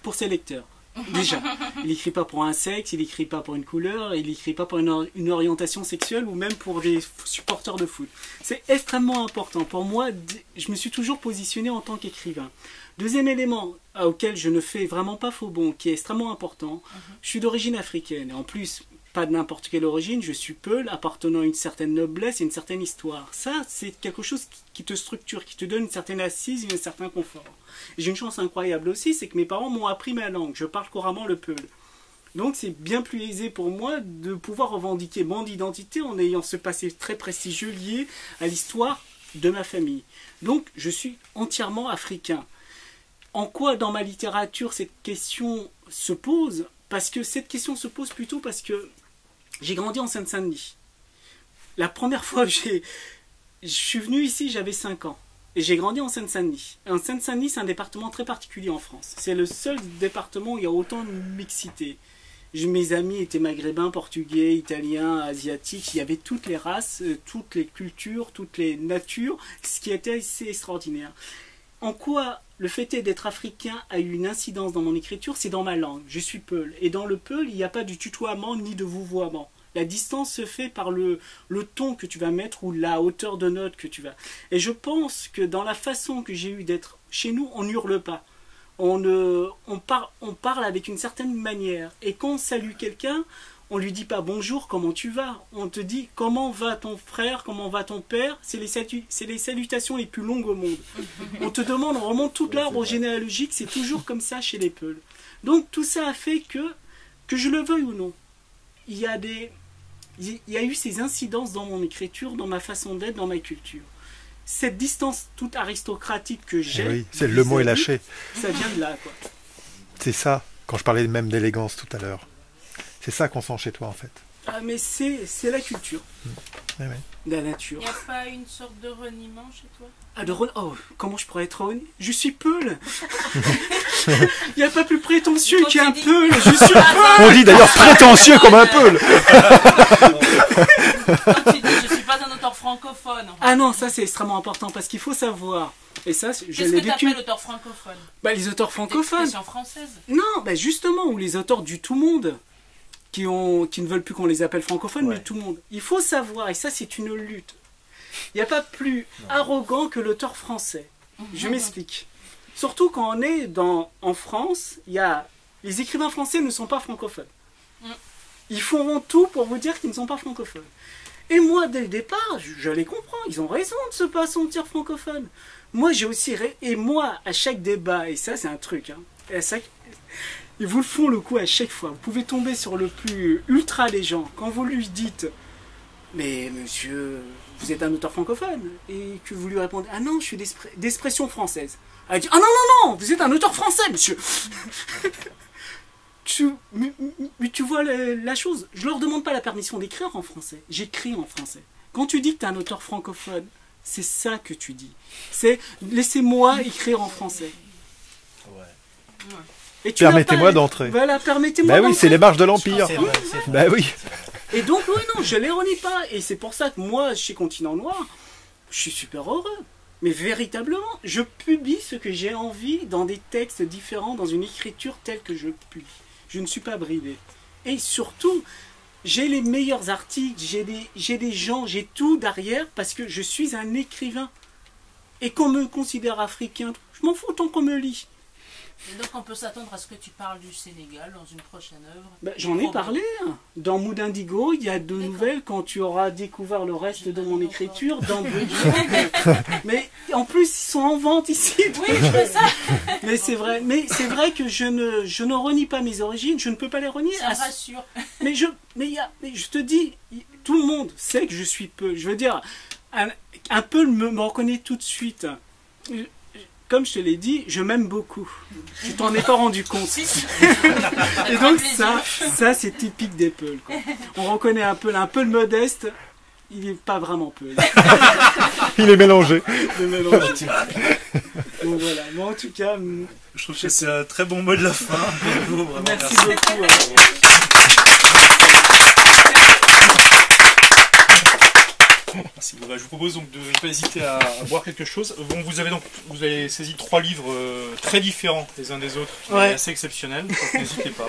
pour ses lecteurs. Déjà, il n'écrit pas pour un sexe, il n'écrit pas pour une couleur, il n'écrit pas pour une orientation sexuelle ou même pour des supporters de foot. C'est extrêmement important. Pour moi, je me suis toujours positionné en tant qu'écrivain. Deuxième élément auquel je ne fais vraiment pas faux bond, qui est extrêmement important, je suis d'origine africaine. Et en plus, pas de n'importe quelle origine, je suis Peul, appartenant à une certaine noblesse et une certaine histoire. Ça, c'est quelque chose qui te structure, qui te donne une certaine assise et un certain confort. J'ai une chance incroyable aussi, c'est que mes parents m'ont appris ma langue. Je parle couramment le Peul. Donc c'est bien plus aisé pour moi de pouvoir revendiquer mon identité en ayant ce passé très prestigieux lié à l'histoire de ma famille. Donc je suis entièrement africain. En quoi dans ma littérature cette question se pose? Parce que cette question se pose plutôt parce que j'ai grandi en Seine-Saint-Denis. La première fois que je suis venu ici, j'avais 5 ans. Et j'ai grandi en Seine-Saint-Denis. En Seine-Saint-Denis, c'est un département très particulier en France. C'est le seul département où il y a autant de mixité. Mes amis étaient maghrébins, portugais, italiens, asiatiques. Il y avait toutes les races, toutes les cultures, toutes les natures, ce qui était assez extraordinaire. En quoi le fait est d'être africain a eu une incidence dans mon écriture, c'est dans ma langue. Je suis Peul. Et dans le Peul, il n'y a pas du tutoiement ni de vouvoiement. La distance se fait par le ton que tu vas mettre ou la hauteur de note que tu vas. Et je pense que dans la façon que j'ai eu d'être chez nous, on n'hurle pas. On parle avec une certaine manière. Et quand on salue quelqu'un, on lui dit pas bonjour, comment tu vas? On te dit comment va ton frère, comment va ton père? C'est les salutations les plus longues au monde. On te demande, on remonte toute l'arbre généalogique, c'est toujours comme ça chez les Peuls. Donc tout ça a fait que je le veuille ou non, il y a eu ces incidences dans mon écriture, dans ma façon d'être, dans ma culture. Cette distance toute aristocratique que j'ai, oui, c'est le mot est lâché. Ça vient de là, quoi. C'est ça, quand je parlais même d'élégance tout à l'heure. C'est ça qu'on sent chez toi, en fait. Ah, mais c'est la culture. Oui, oui. La nature. Il n'y a pas une sorte de reniement chez toi? Oh, comment je pourrais être honnête? Je suis Peul. Il n'y a pas plus prétentieux qu'un Peul. Je suis Peul. On dit d'ailleurs prétentieux comme un Peul. Quand tu dis je suis pas un auteur francophone. Ah non, ça c'est extrêmement important parce qu'il faut savoir. Et ça, je Qu'est-ce l'ai que vécu. t'appelles auteur francophone? Les auteurs francophones. D'expression française. Non, justement, ou les auteurs du tout monde. Qui ne veulent plus qu'on les appelle francophones, mais tout le monde. Il faut savoir, et ça c'est une lutte. Il n'y a pas plus arrogant que l'auteur français. Je m'explique. Surtout quand on est en France, les écrivains français ne sont pas francophones. Ils feront tout pour vous dire qu'ils ne sont pas francophones. Et moi, dès le départ, je les comprends. Ils ont raison de ne pas se sentir francophones. Moi, j'ai aussi... Et moi, à chaque débat, et ça c'est un truc, ils vous le font le coup à chaque fois. Vous pouvez tomber sur le plus ultra légeant. Quand vous lui dites « Mais monsieur, vous êtes un auteur francophone » et que vous lui répondez « Ah non, je suis d'expression française ». Elle dit « Ah non, non, non, vous êtes un auteur français, monsieur !» Mais tu vois la chose. Je leur demande pas la permission d'écrire en français. J'écris en français. Quand tu dis que tu es un auteur francophone, c'est ça que tu dis. C'est « Laissez-moi écrire en français ». Permettez-moi d'entrer. Voilà, permettez-moi d'entrer. Oui, c'est les marches de l'Empire. C'est vrai. Oui. Et donc, oui, non, je l'ironie pas. Et c'est pour ça que moi, chez Continent Noir, je suis super heureux. Mais véritablement, je publie ce que j'ai envie dans des textes différents, dans une écriture telle que je publie. Je ne suis pas bridé. Et surtout, j'ai les meilleurs articles, j'ai des gens, j'ai tout derrière parce que je suis un écrivain. Et qu'on me considère africain, je m'en fous tant qu'on me lit. Et donc on peut s'attendre à ce que tu parles du Sénégal dans une prochaine œuvre. Ben, j'en ai parlé. Hein. Dans Mood Indigo, il y a de nouvelles quand tu auras découvert le reste de mon écriture. Dans mais en plus, ils sont en vente ici. Oui, je fais ça. Mais c'est vrai que je ne renie pas mes origines. Je ne peux pas les renier. Ça me rassure. Mais je te dis, tout le monde sait que je suis peu. Je veux dire, un peu me reconnaît tout de suite. Comme je te l'ai dit, je m'aime beaucoup. Je t'en ai pas rendu compte. Et donc ça c'est typique des Peuls. On reconnaît un peu le modeste, il n'est pas vraiment Peul. Il est mélangé. Donc voilà. Mais en tout cas, je trouve que c'est un très bon mot de la fin. Bravo, vraiment, merci beaucoup. Merci. Je vous propose donc de ne pas hésiter à boire quelque chose. Bon, vous avez saisi 3 livres très différents les uns des autres, mais assez exceptionnels, donc n'hésitez pas.